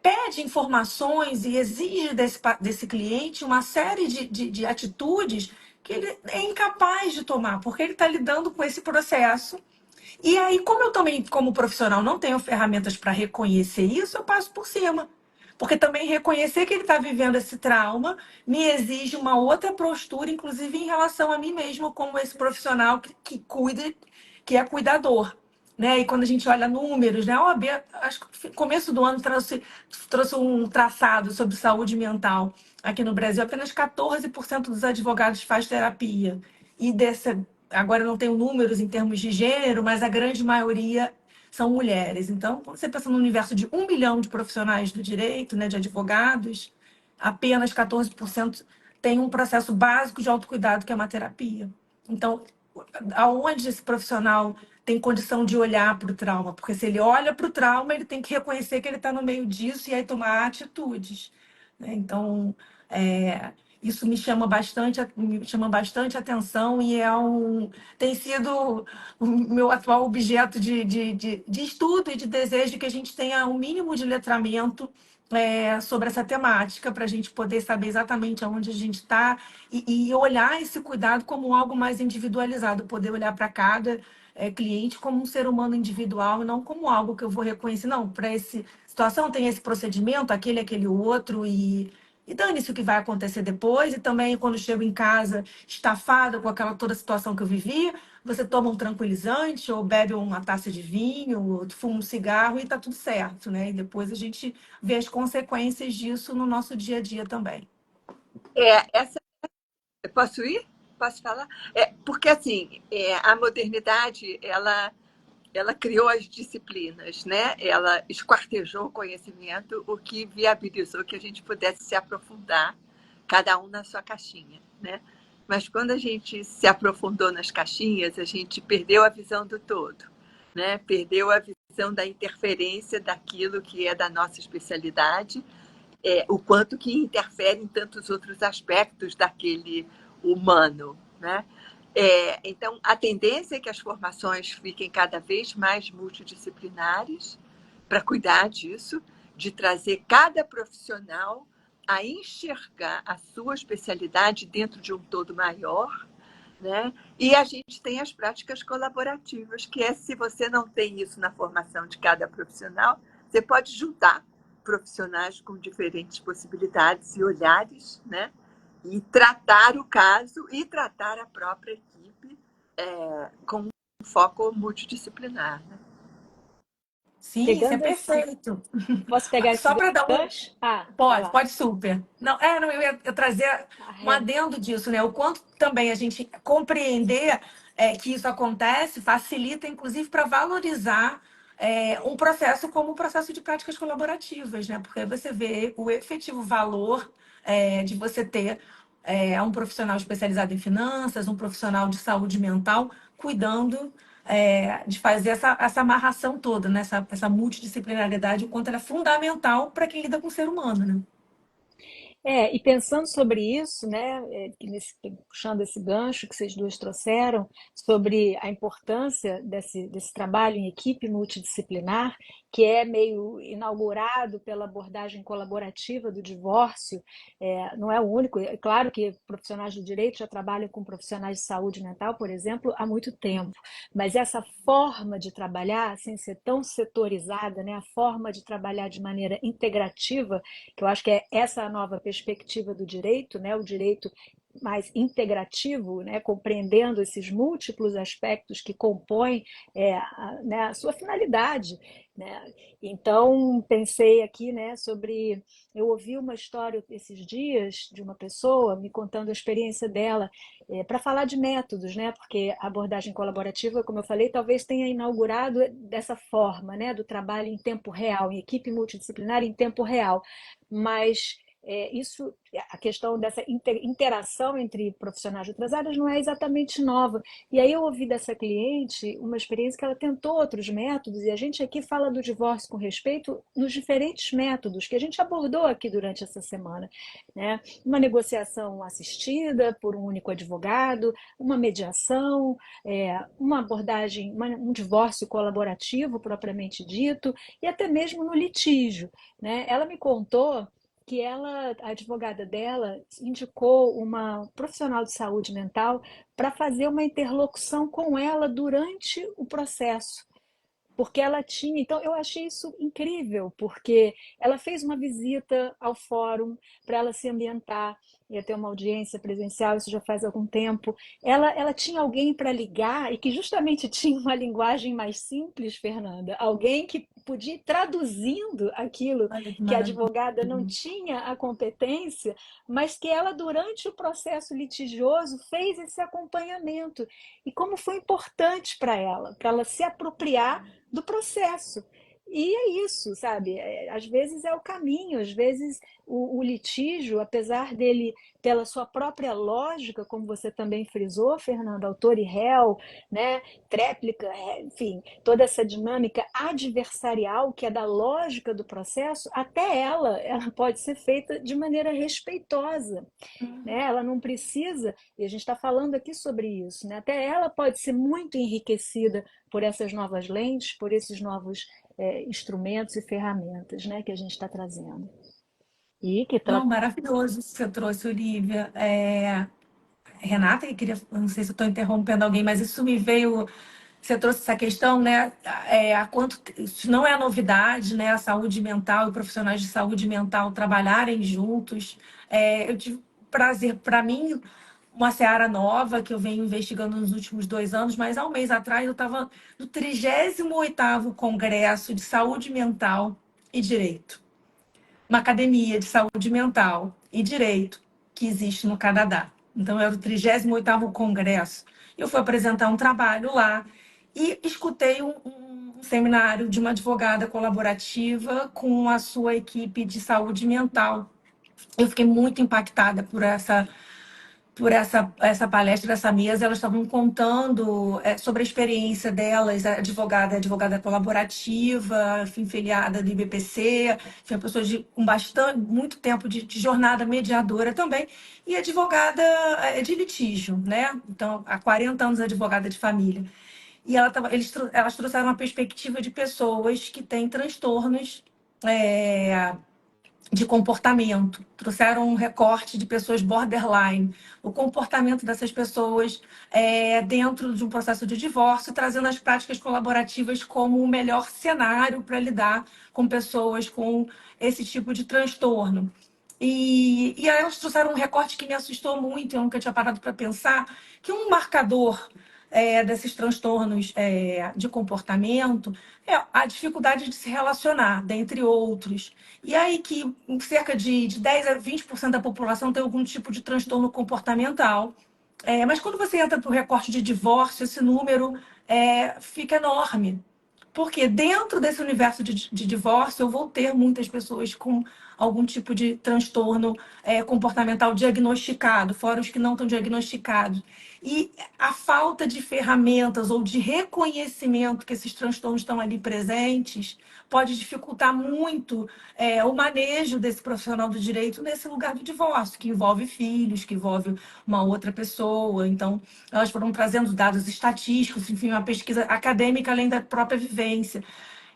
pede informações e exige desse cliente uma série de atitudes que ele é incapaz de tomar, porque ele está lidando com esse processo. E aí, como eu também, como profissional, não tenho ferramentas para reconhecer isso, eu passo por cima. Porque também reconhecer que ele está vivendo esse trauma me exige uma outra postura, inclusive em relação a mim mesmo, como esse profissional que cuida, que é cuidador. Né? E quando a gente olha números, né? A OAB, acho que no começo do ano trouxe um traçado sobre saúde mental. Aqui no Brasil, apenas 14% dos advogados faz terapia. E agora eu não tenho números em termos de gênero, mas a grande maioria são mulheres. Então, quando você pensa no universo de 1 milhão de profissionais do direito, né, de advogados, apenas 14% tem um processo básico de autocuidado, que é uma terapia. Então, aonde esse profissional tem condição de olhar para o trauma? Porque se ele olha para o trauma, ele tem que reconhecer que ele está no meio disso e aí tomar atitudes, né? Então, isso me chama bastante atenção e tem sido o meu atual objeto de estudo e de desejo que a gente tenha um mínimo de letramento sobre essa temática, para a gente poder saber exatamente aonde a gente está e olhar esse cuidado como algo mais individualizado, poder olhar para cada cliente como um ser humano individual e não como algo que eu vou reconhecer. Não, para essa situação tem esse procedimento, aquele outro, e dane-se o que vai acontecer depois. E também, quando chego em casa, estafada com aquela toda a situação que eu vivi, você toma um tranquilizante, ou bebe uma taça de vinho, ou fuma um cigarro e tá tudo certo, né? E depois a gente vê as consequências disso no nosso dia a dia também. Essa. Posso ir? Posso falar? Porque, assim, a modernidade, ela criou as disciplinas, né? Ela esquartejou o conhecimento, o que viabilizou que a gente pudesse se aprofundar, cada um na sua caixinha, né? Mas quando a gente se aprofundou nas caixinhas, a gente perdeu a visão do todo, né? Perdeu a visão da interferência daquilo que é da nossa especialidade, o quanto que interfere em tantos outros aspectos daquele humano, né? Então, a tendência é que as formações fiquem cada vez mais multidisciplinares para cuidar disso, de trazer cada profissional a enxergar a sua especialidade dentro de um todo maior, né? E a gente tem as práticas colaborativas, que se você não tem isso na formação de cada profissional, você pode juntar profissionais com diferentes possibilidades e olhares, né? E tratar o caso e tratar a própria equipe com um foco multidisciplinar, né? Sim, isso é perfeito. Posso pegar esse Só para dar um. gancho? Vai lá. Pode super. Não, eu ia trazer um adendo disso, né? O quanto também a gente compreender que isso acontece facilita, inclusive, para valorizar um processo como o processo de práticas colaborativas, né? Porque aí você vê o efetivo valor de você ter um profissional especializado em finanças, um profissional de saúde mental, cuidando de fazer essa amarração toda, né? Essa multidisciplinaridade, o quanto ela é fundamental para quem lida com o ser humano, né? E pensando sobre isso, né, puxando esse gancho que vocês duas trouxeram, sobre a importância desse trabalho em equipe multidisciplinar, que é meio inaugurado pela abordagem colaborativa do divórcio, não é o único. É claro que profissionais do direito já trabalham com profissionais de saúde mental, por exemplo, há muito tempo, mas essa forma de trabalhar, sem ser tão setorizada, né, a forma de trabalhar de maneira integrativa, que eu acho que é essa a nova perspectiva do direito, né? O direito mais integrativo, né? Compreendendo esses múltiplos aspectos que compõem né? A sua finalidade, né? Então, pensei aqui, né, sobre... Eu ouvi uma história esses dias de uma pessoa me contando a experiência dela para falar de métodos, né? Porque a abordagem colaborativa, como eu falei, talvez tenha inaugurado dessa forma, né? Do trabalho em tempo real, em equipe multidisciplinar em tempo real. Mas isso, a questão dessa interação entre profissionais de outras áreas não é exatamente nova. E aí eu ouvi dessa cliente uma experiência que ela tentou outros métodos, e a gente aqui fala do divórcio com respeito nos diferentes métodos que a gente abordou aqui durante essa semana, né? Uma negociação assistida por um único advogado, uma mediação, uma abordagem, um divórcio colaborativo propriamente dito, e até mesmo no litígio, né? Ela me contou que a advogada dela, indicou uma profissional de saúde mental para fazer uma interlocução com ela durante o processo. Porque ela tinha. Então, eu achei isso incrível, porque ela fez uma visita ao fórum para ela se ambientar, ia ter uma audiência presencial, isso já faz algum tempo. Ela tinha alguém para ligar e que justamente tinha uma linguagem mais simples, Fernanda. Alguém que podia ir traduzindo aquilo Olha que que a maravilha. advogada não tinha a competência, mas que ela, durante o processo litigioso, fez esse acompanhamento. E como foi importante para ela se apropriar do processo. E é isso, sabe? Às vezes é o caminho, às vezes o litígio, apesar dele, pela sua própria lógica, como você também frisou, Fernanda, autor e réu, né? Tréplica, enfim, toda essa dinâmica adversarial que é da lógica do processo, até ela pode ser feita de maneira respeitosa, né? Ela não precisa, e a gente está falando aqui sobre isso, né? Até ela pode ser muito enriquecida por essas novas lentes, por esses novos instrumentos e ferramentas, né, que a gente está trazendo. E que Não, maravilhoso isso que você trouxe, Olivia. Renata, eu queria, não sei se eu estou interrompendo alguém, mas isso me veio. Você trouxe essa questão, né? Isso não é novidade, né? A saúde mental e profissionais de saúde mental trabalharem juntos. Eu tive prazer, para mim, uma seara nova que eu venho investigando nos últimos 2 anos, mas há um mês atrás eu estava no 38º Congresso de Saúde Mental e Direito, uma academia de saúde mental e direito que existe no Canadá. Então, era o 38º Congresso. Eu fui apresentar um trabalho lá e escutei um seminário de uma advogada colaborativa com a sua equipe de saúde mental. Eu fiquei muito impactada por essa palestra, dessa mesa. Elas estavam contando sobre a experiência delas, advogada colaborativa, enfim, filiada do IBPC, enfim, pessoas com muito tempo de jornada mediadora também, e advogada de litígio, né? Então, há 40 anos advogada de família. E elas trouxeram uma perspectiva de pessoas que têm transtornos de comportamento, trouxeram um recorte de pessoas borderline, o comportamento dessas pessoas dentro de um processo de divórcio, trazendo as práticas colaborativas como o melhor cenário para lidar com pessoas com esse tipo de transtorno. E aí elas trouxeram um recorte que me assustou muito, eu nunca tinha parado para pensar, que um marcador desses transtornos de comportamento é a dificuldade de se relacionar, dentre outros. E aí que cerca de 10 a 20% da população tem algum tipo de transtorno comportamental. Mas quando você entra para o recorte de divórcio, esse número fica enorme. Porque dentro desse universo de divórcio, eu vou ter muitas pessoas com algum tipo de transtorno comportamental diagnosticado, fora os que não estão diagnosticados. E a falta de ferramentas ou de reconhecimento que esses transtornos estão ali presentes pode dificultar muito o manejo desse profissional do direito nesse lugar do divórcio, que envolve filhos, que envolve uma outra pessoa. Então, elas foram trazendo dados estatísticos, enfim, uma pesquisa acadêmica além da própria vivência.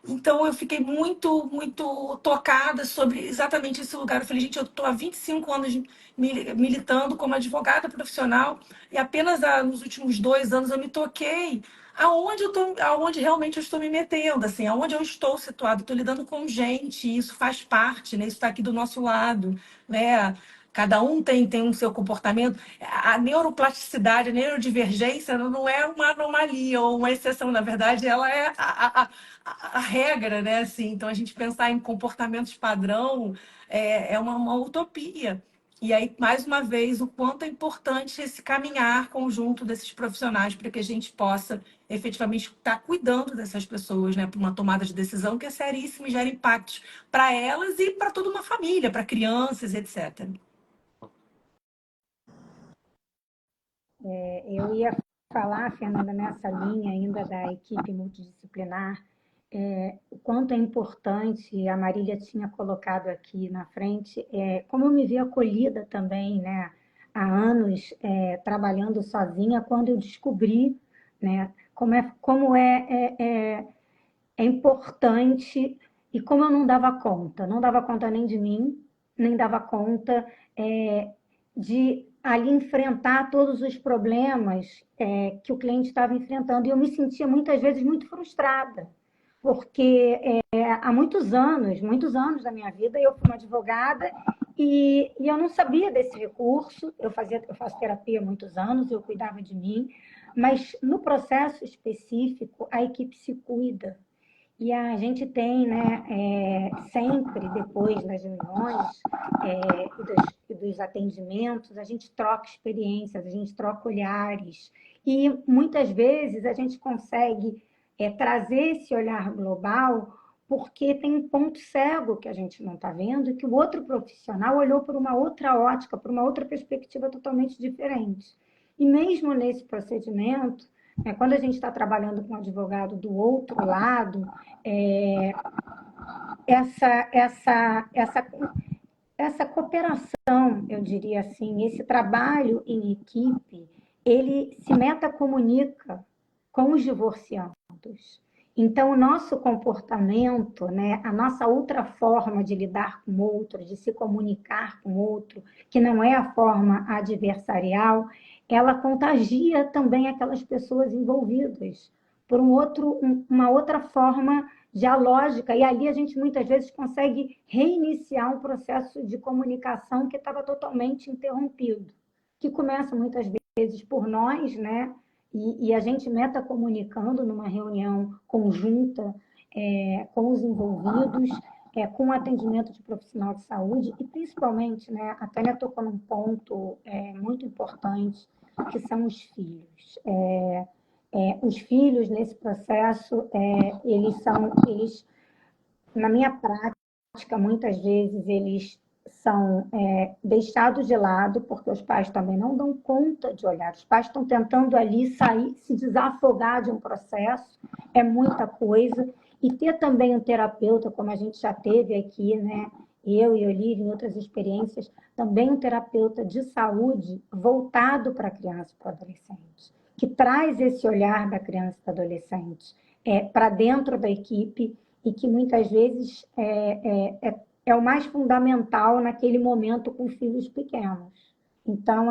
Então, eu fiquei muito, muito tocada sobre exatamente esse lugar. Eu falei, gente, eu estou há 25 anos militando como advogada profissional e apenas nos últimos 2 anos eu me toquei aonde realmente eu estou me metendo, assim, aonde eu estou situado. Estou lidando com gente, isso faz parte, né? Isso está aqui do nosso lado, né? Cada um tem um seu comportamento. A neuroplasticidade, a neurodivergência não é uma anomalia ou uma exceção. Na verdade, ela é a regra, né? Assim, então, a gente pensar em comportamentos padrão é uma utopia. E aí, mais uma vez, o quanto é importante esse caminhar conjunto desses profissionais para que a gente possa efetivamente estar cuidando dessas pessoas, né? Para uma tomada de decisão que é seríssima e gera impactos para elas e para toda uma família, para crianças, etc. Eu ia falar, Fernanda, nessa linha ainda da equipe multidisciplinar, o quanto é importante, a Marília tinha colocado aqui na frente, como eu me vi acolhida também, né, há anos trabalhando sozinha, quando eu descobri, né, como é importante e como eu não dava conta nem de mim, nem dava conta de ali enfrentar todos os problemas que o cliente estava enfrentando. E eu me sentia muitas vezes muito frustrada, porque há muitos anos da minha vida, eu fui uma advogada e eu não sabia desse recurso. Eu faço terapia há muitos anos, eu cuidava de mim, mas no processo específico, a equipe se cuida. E a gente tem, né, sempre depois das reuniões e dos atendimentos, a gente troca experiências, a gente troca olhares. E muitas vezes a gente consegue trazer esse olhar global porque tem um ponto cego que a gente não está vendo e que o outro profissional olhou por uma outra ótica, por uma outra perspectiva totalmente diferente. E mesmo nesse procedimento, quando a gente está trabalhando com um advogado do outro lado, essa cooperação, eu diria assim, esse trabalho em equipe, ele se metacomunica com os divorciandos. Então, o nosso comportamento, né, a nossa outra forma de lidar com o outro, de se comunicar com o outro, que não é a forma adversarial, ela contagia também aquelas pessoas envolvidas por uma outra forma dialógica, e ali a gente muitas vezes consegue reiniciar um processo de comunicação que estava totalmente interrompido, que começa muitas vezes por nós, né? E a gente metacomunicando numa reunião conjunta com os envolvidos, com o atendimento de profissional de saúde, e principalmente, né, a Tânia tocou num ponto muito importante, que são os filhos. Os filhos, nesse processo, eles, na minha prática, muitas vezes, eles são deixados de lado, porque os pais também não dão conta de olhar. Os pais estão tentando ali sair, se desafogar de um processo, é muita coisa. E ter também um terapeuta, como a gente já teve aqui, né? Eu e Olívia, em outras experiências, também um terapeuta de saúde voltado para a criança e para o adolescente, que traz esse olhar da criança e do adolescente para dentro da equipe e que muitas vezes é o mais fundamental naquele momento com filhos pequenos. Então,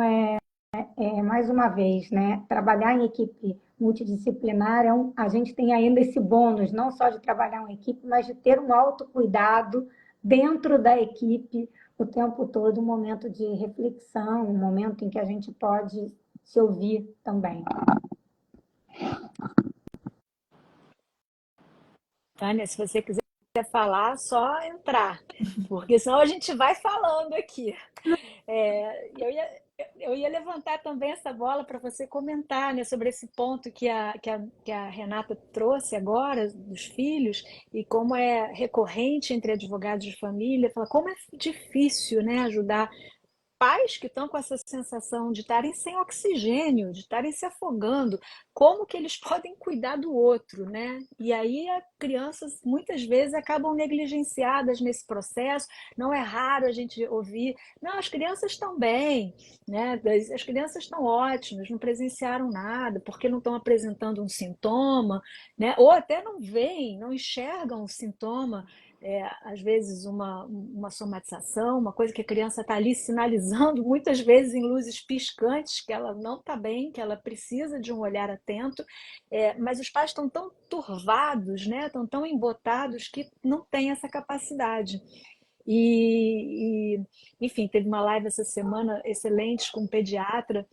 mais uma vez, né, trabalhar em equipe multidisciplinar, a gente tem ainda esse bônus, não só de trabalhar em equipe, mas de ter um autocuidado dentro da equipe o tempo todo, um momento de reflexão, um momento em que a gente pode se ouvir também. Tânia, se você quiser falar, só entrar, porque senão a gente vai falando aqui. Eu ia levantar também essa bola para você comentar, né, sobre esse ponto que a Renata trouxe agora, dos filhos, e como é recorrente entre advogados de família, fala como é difícil, né, ajudar pais que estão com essa sensação de estarem sem oxigênio, de estarem se afogando, como que eles podem cuidar do outro, né? E aí as crianças muitas vezes acabam negligenciadas nesse processo. Não é raro a gente ouvir, não, as crianças estão bem, né? As crianças estão ótimas, não presenciaram nada, porque não estão apresentando um sintoma, né? Ou até não veem, não enxergam o sintoma. Às vezes uma somatização, uma coisa que a criança está ali sinalizando, muitas vezes em luzes piscantes, que ela não está bem, que ela precisa de um olhar atento, mas os pais estão tão turvados, né? Estão tão embotados que não têm essa capacidade. Enfim, teve uma live essa semana excelente com um pediatra,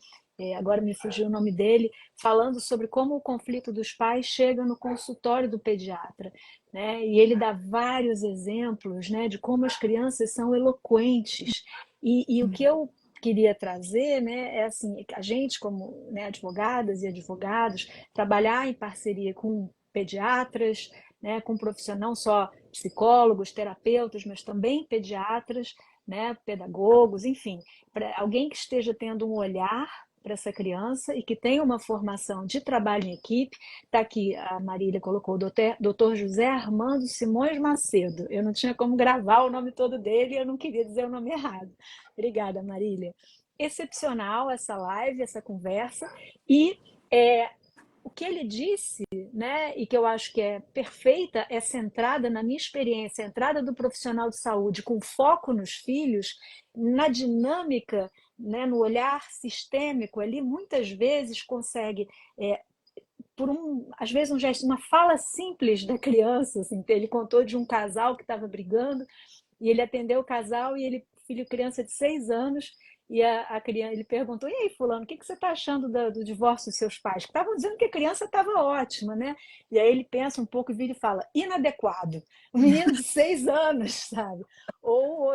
agora me fugiu o nome dele, falando sobre como o conflito dos pais chega no consultório do pediatra, né? E ele dá vários exemplos, né, de como as crianças são eloquentes. E o que eu queria trazer, né, é assim, a gente como, né, advogadas e advogados, trabalhar em parceria com pediatras, né, com não só psicólogos, terapeutas, mas também pediatras, né, pedagogos, enfim, para alguém que esteja tendo um olhar para essa criança e que tenha uma formação de trabalho em equipe. Está aqui, a Marília colocou o doutor José Armando Simões Macedo. Eu não tinha como gravar o nome todo dele e eu não queria dizer o nome errado. Obrigada, Marília. Excepcional essa live, essa conversa. E o que ele disse, né, e que eu acho que é perfeita, é centrada, na minha experiência, a entrada do profissional de saúde com foco nos filhos, na dinâmica, né, no olhar sistêmico ali, muitas vezes consegue, às vezes um gesto, uma fala simples da criança, assim, ele contou de um casal que estava brigando, e ele atendeu o casal, e ele, criança de 6 anos, E a criança, ele perguntou: e aí, fulano, o que você está achando do divórcio dos seus pais? Que estavam dizendo que a criança estava ótima, né? E aí ele pensa um pouco e vira e fala: inadequado. Um menino de 6 anos, sabe? Ou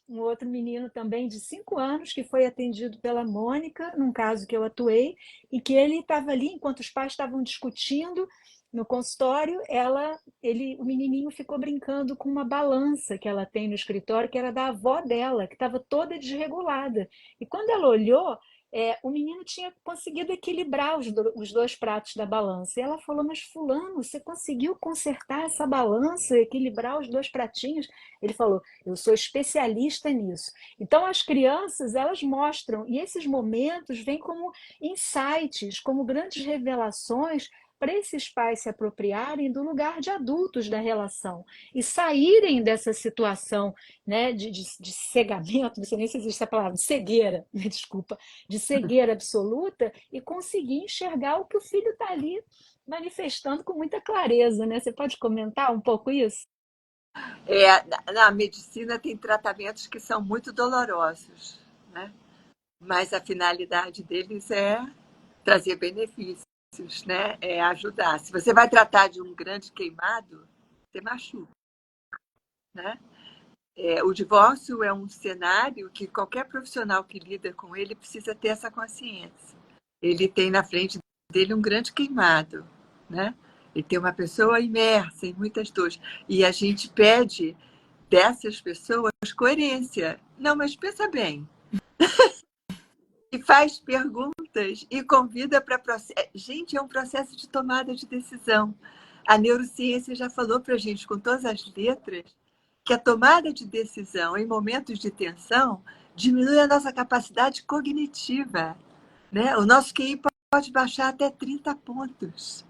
um outro menino também de 5 anos que foi atendido pela Mônica, num caso que eu atuei, e que ele estava ali enquanto os pais estavam discutindo no consultório, o menininho ficou brincando com uma balança que ela tem no escritório, que era da avó dela, que estava toda desregulada. E quando ela olhou, o menino tinha conseguido equilibrar os dois pratos da balança. E ela falou: mas fulano, você conseguiu consertar essa balança, equilibrar os dois pratinhos? Ele falou: eu sou especialista nisso. Então as crianças, elas mostram, e esses momentos vêm como insights, como grandes revelações para esses pais se apropriarem do lugar de adultos da relação e saírem dessa situação, né, de cegamento, não sei nem se existe essa palavra, de cegueira, me desculpa, de cegueira absoluta, e conseguir enxergar o que o filho está ali manifestando com muita clareza, né? Você pode comentar um pouco isso? Na medicina tem tratamentos que são muito dolorosos, né? Mas a finalidade deles é trazer benefícios, né? É ajudar. Se você vai tratar de um grande queimado, você machuca, né? O divórcio é um cenário que qualquer profissional que lida com ele precisa ter essa consciência. Ele tem na frente dele um grande queimado, né? Ele tem uma pessoa imersa em muitas dores. E a gente pede dessas pessoas coerência. Não, mas pensa bem. E faz perguntas e convida para processo. Gente, é um processo de tomada de decisão. A neurociência já falou para a gente, com todas as letras, que a tomada de decisão em momentos de tensão diminui a nossa capacidade cognitiva, né? O nosso QI pode baixar até 30 pontos.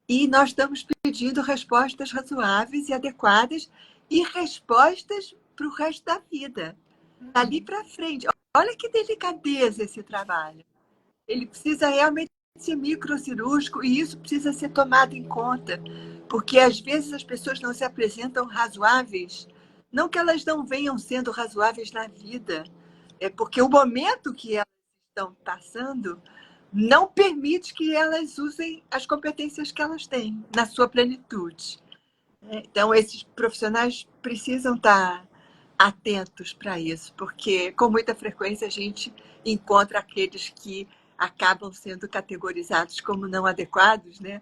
E nós estamos pedindo respostas razoáveis e adequadas e respostas para o resto da vida, dali para frente. Olha que delicadeza esse trabalho. Ele precisa realmente ser microcirúrgico e isso precisa ser tomado em conta, porque às vezes as pessoas não se apresentam razoáveis, não que elas não venham sendo razoáveis na vida, é porque o momento que elas estão passando não permite que elas usem as competências que elas têm na sua plenitude. Então, esses profissionais precisam estar atentos para isso, porque com muita frequência a gente encontra aqueles que acabam sendo categorizados como não adequados, né?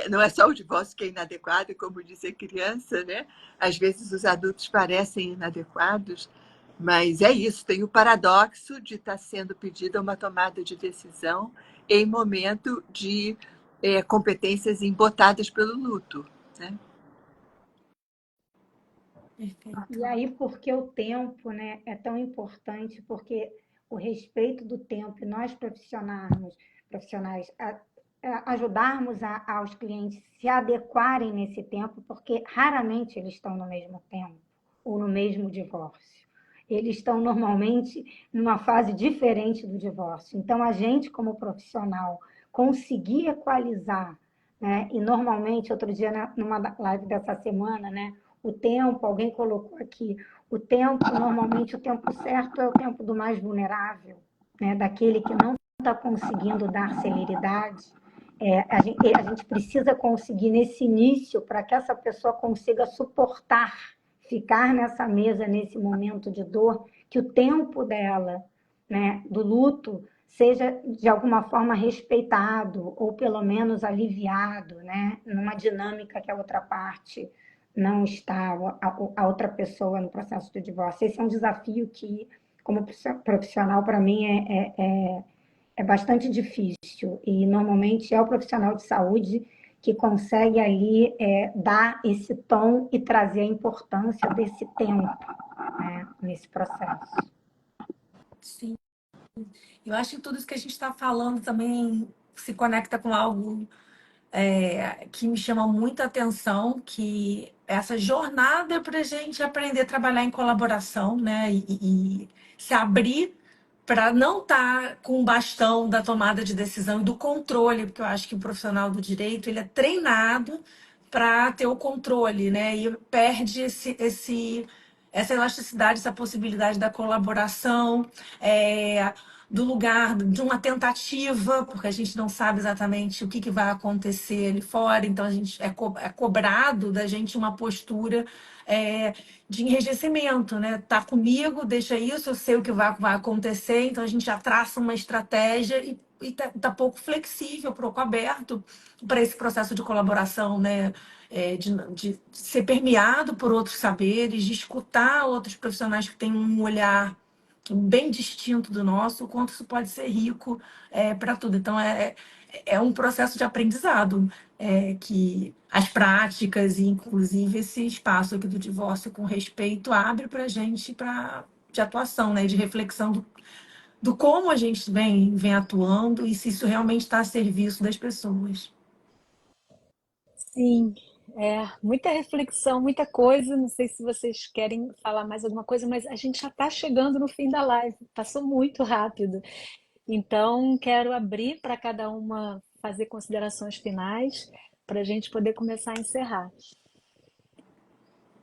Não é só o divórcio que é inadequado, como disse a criança, né? Às vezes os adultos parecem inadequados, mas é isso, tem o paradoxo de estar sendo pedida uma tomada de decisão em momento de competências embotadas pelo luto, né? E aí, porque o tempo, né, é tão importante, porque o respeito do tempo, e nós profissionais ajudarmos aos clientes se adequarem nesse tempo, porque raramente eles estão no mesmo tempo ou no mesmo divórcio. Eles estão normalmente numa fase diferente do divórcio. Então, a gente, como profissional, conseguir equalizar, né? E normalmente, outro dia, numa live dessa semana, né? O tempo, alguém colocou aqui, o tempo, normalmente o tempo certo é o tempo do mais vulnerável, né? Daquele que não está conseguindo dar celeridade. A gente precisa conseguir nesse início para que essa pessoa consiga suportar, ficar nessa mesa, nesse momento de dor, que o tempo dela, né, do luto, seja de alguma forma respeitado ou pelo menos aliviado, né, numa dinâmica que a outra parte não está, a outra pessoa no processo do divórcio. Esse é um desafio que, como profissional, para mim é bastante difícil e normalmente é o profissional de saúde que consegue ali dar esse tom e trazer a importância desse tempo, né, nesse processo. Sim. Eu acho que tudo isso que a gente está falando também se conecta com algo que me chama muita atenção, que essa jornada é para a gente aprender a trabalhar em colaboração, né? E se abrir para não estar com o bastão da tomada de decisão e do controle, porque eu acho que o profissional do direito ele é treinado para ter o controle, né? E perde essa elasticidade, essa possibilidade da colaboração, do lugar, de uma tentativa, porque a gente não sabe exatamente o que vai acontecer ali fora, então a gente é cobrado da gente uma postura de enrijecimento, né? Tá comigo, deixa isso, eu sei o que vai acontecer, então a gente já traça uma estratégia e tá pouco flexível, pouco aberto para esse processo de colaboração, né? De ser permeado por outros saberes, de escutar outros profissionais que têm um olhar bem distinto do nosso, o quanto isso pode ser rico para tudo. Então, é um processo de aprendizado, que as práticas e, inclusive, esse espaço aqui do divórcio com respeito abre para a gente de atuação, né, de reflexão do como a gente vem atuando e se isso realmente está a serviço das pessoas. Sim, muita reflexão, muita coisa. Não sei se vocês querem falar mais alguma coisa, mas a gente já está chegando no fim da live. Passou muito rápido. Então, quero abrir para cada uma fazer considerações finais para a gente poder começar a encerrar.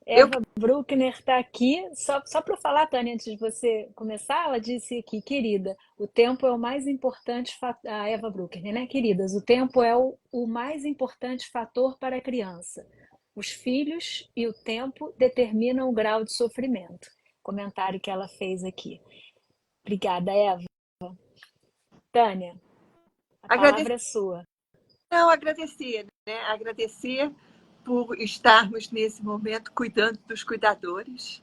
Eu, Eva Bruckner está aqui. Só para eu falar, Tânia, antes de você começar, ela disse aqui, querida, o tempo é o mais importante fator. A Eva Bruckner, né, queridas? O tempo é o mais importante fator para a criança. Os filhos e o tempo determinam o grau de sofrimento. Comentário que ela fez aqui. Obrigada, Eva. Tânia, a agradecer, palavra é sua. não, agradecer, né? Agradecer por estarmos nesse momento cuidando dos cuidadores,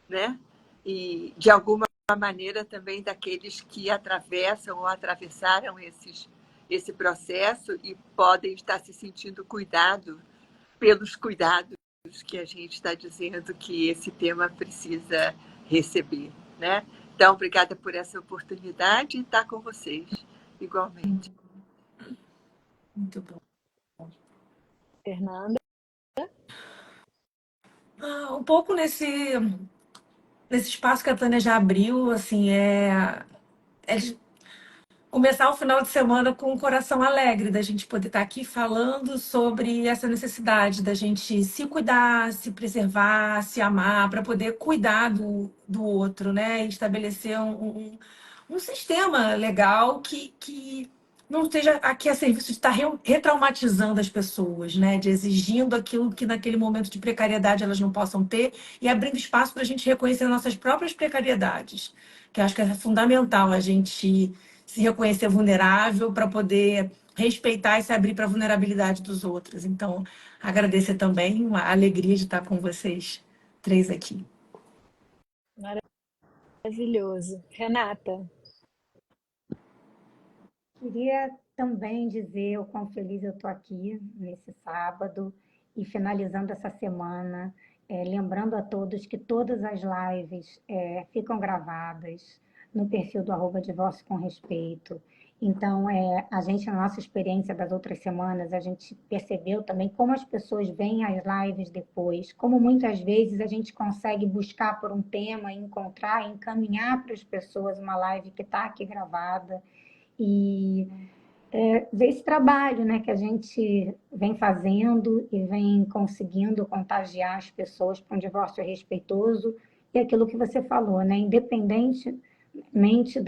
né? E de alguma maneira também daqueles que atravessam ou atravessaram esse processo e podem estar se sentindo cuidado pelos cuidados que a gente está dizendo que esse tema precisa receber, né? Então, obrigada por essa oportunidade e estar com vocês, igualmente. Muito bom. Fernanda. Um pouco nesse espaço que a Tânia já abriu, assim, começar o final de semana com um coração alegre, da gente poder estar aqui falando sobre essa necessidade da gente se cuidar, se preservar, se amar, para poder cuidar do outro, né? E estabelecer um sistema legal que não esteja aqui a serviço de estar retraumatizando as pessoas, né? De exigindo aquilo que naquele momento de precariedade elas não possam ter e abrindo espaço para a gente reconhecer nossas próprias precariedades, que eu acho que é fundamental a gente se reconhecer vulnerável para poder respeitar e se abrir para a vulnerabilidade dos outros. Então, agradecer também a alegria de estar com vocês três aqui. Maravilhoso. Renata. Queria também dizer o quão feliz eu estou aqui nesse sábado e finalizando essa semana, lembrando a todos que todas as lives ficam gravadas no perfil do @divórcio com respeito. Então, a gente, na nossa experiência das outras semanas, a gente percebeu também como as pessoas veem as lives depois, como muitas vezes a gente consegue buscar por um tema, encontrar, encaminhar para as pessoas uma live que está aqui gravada e ver esse trabalho, né, que a gente vem fazendo e vem conseguindo contagiar as pessoas para um divórcio respeitoso e aquilo que você falou, né, independentemente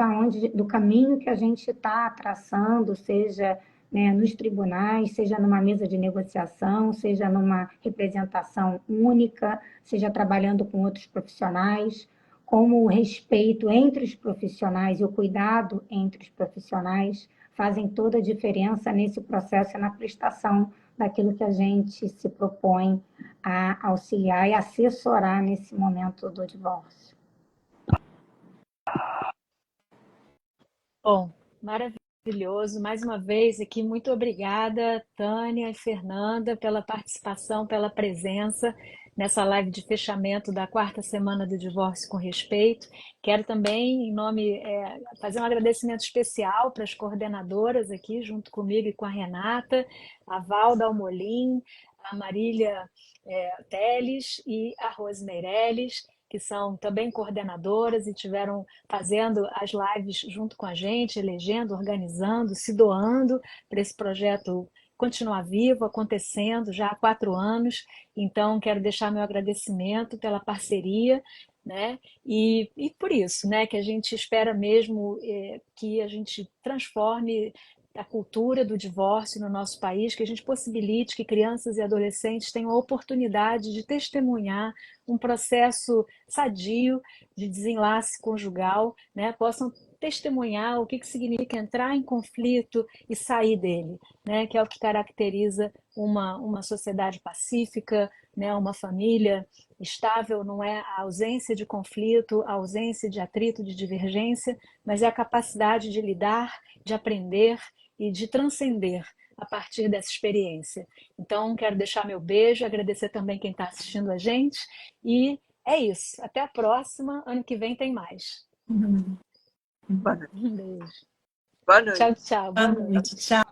do caminho que a gente está traçando, seja, né, nos tribunais, seja numa mesa de negociação, seja numa representação única, seja trabalhando com outros profissionais, como o respeito entre os profissionais e o cuidado entre os profissionais fazem toda a diferença nesse processo e na prestação daquilo que a gente se propõe a auxiliar e assessorar nesse momento do divórcio. Bom, maravilhoso. Mais uma vez aqui, muito obrigada, Tânia e Fernanda, pela participação, pela presença nessa live de fechamento da quarta semana do Divórcio com Respeito. Quero também, em nome, fazer um agradecimento especial para as coordenadoras aqui, junto comigo e com a Renata, a Valda Almolim, a Marília Teles e a Rose Meirelles, que são também coordenadoras e tiveram fazendo as lives junto com a gente, elegendo, organizando, se doando para esse projeto continuar vivo, acontecendo já há 4 anos. Então, quero deixar meu agradecimento pela parceria, né? E por isso, né, que a gente espera mesmo que a gente transforme a cultura do divórcio no nosso país, que a gente possibilite que crianças e adolescentes tenham a oportunidade de testemunhar um processo sadio de desenlace conjugal, né? Possam testemunhar o que significa entrar em conflito e sair dele, né? Que é o que caracteriza uma sociedade pacífica, né? Uma família estável. Não é a ausência de conflito, a ausência de atrito, de divergência, mas é a capacidade de lidar, de aprender e de transcender a partir dessa experiência. Então, quero deixar meu beijo, agradecer também quem está assistindo a gente, e é isso. Até a próxima. Ano que vem tem mais. Boa noite. Um beijo. Boa noite. Tchau, tchau. Boa Boa noite. noite, tchau.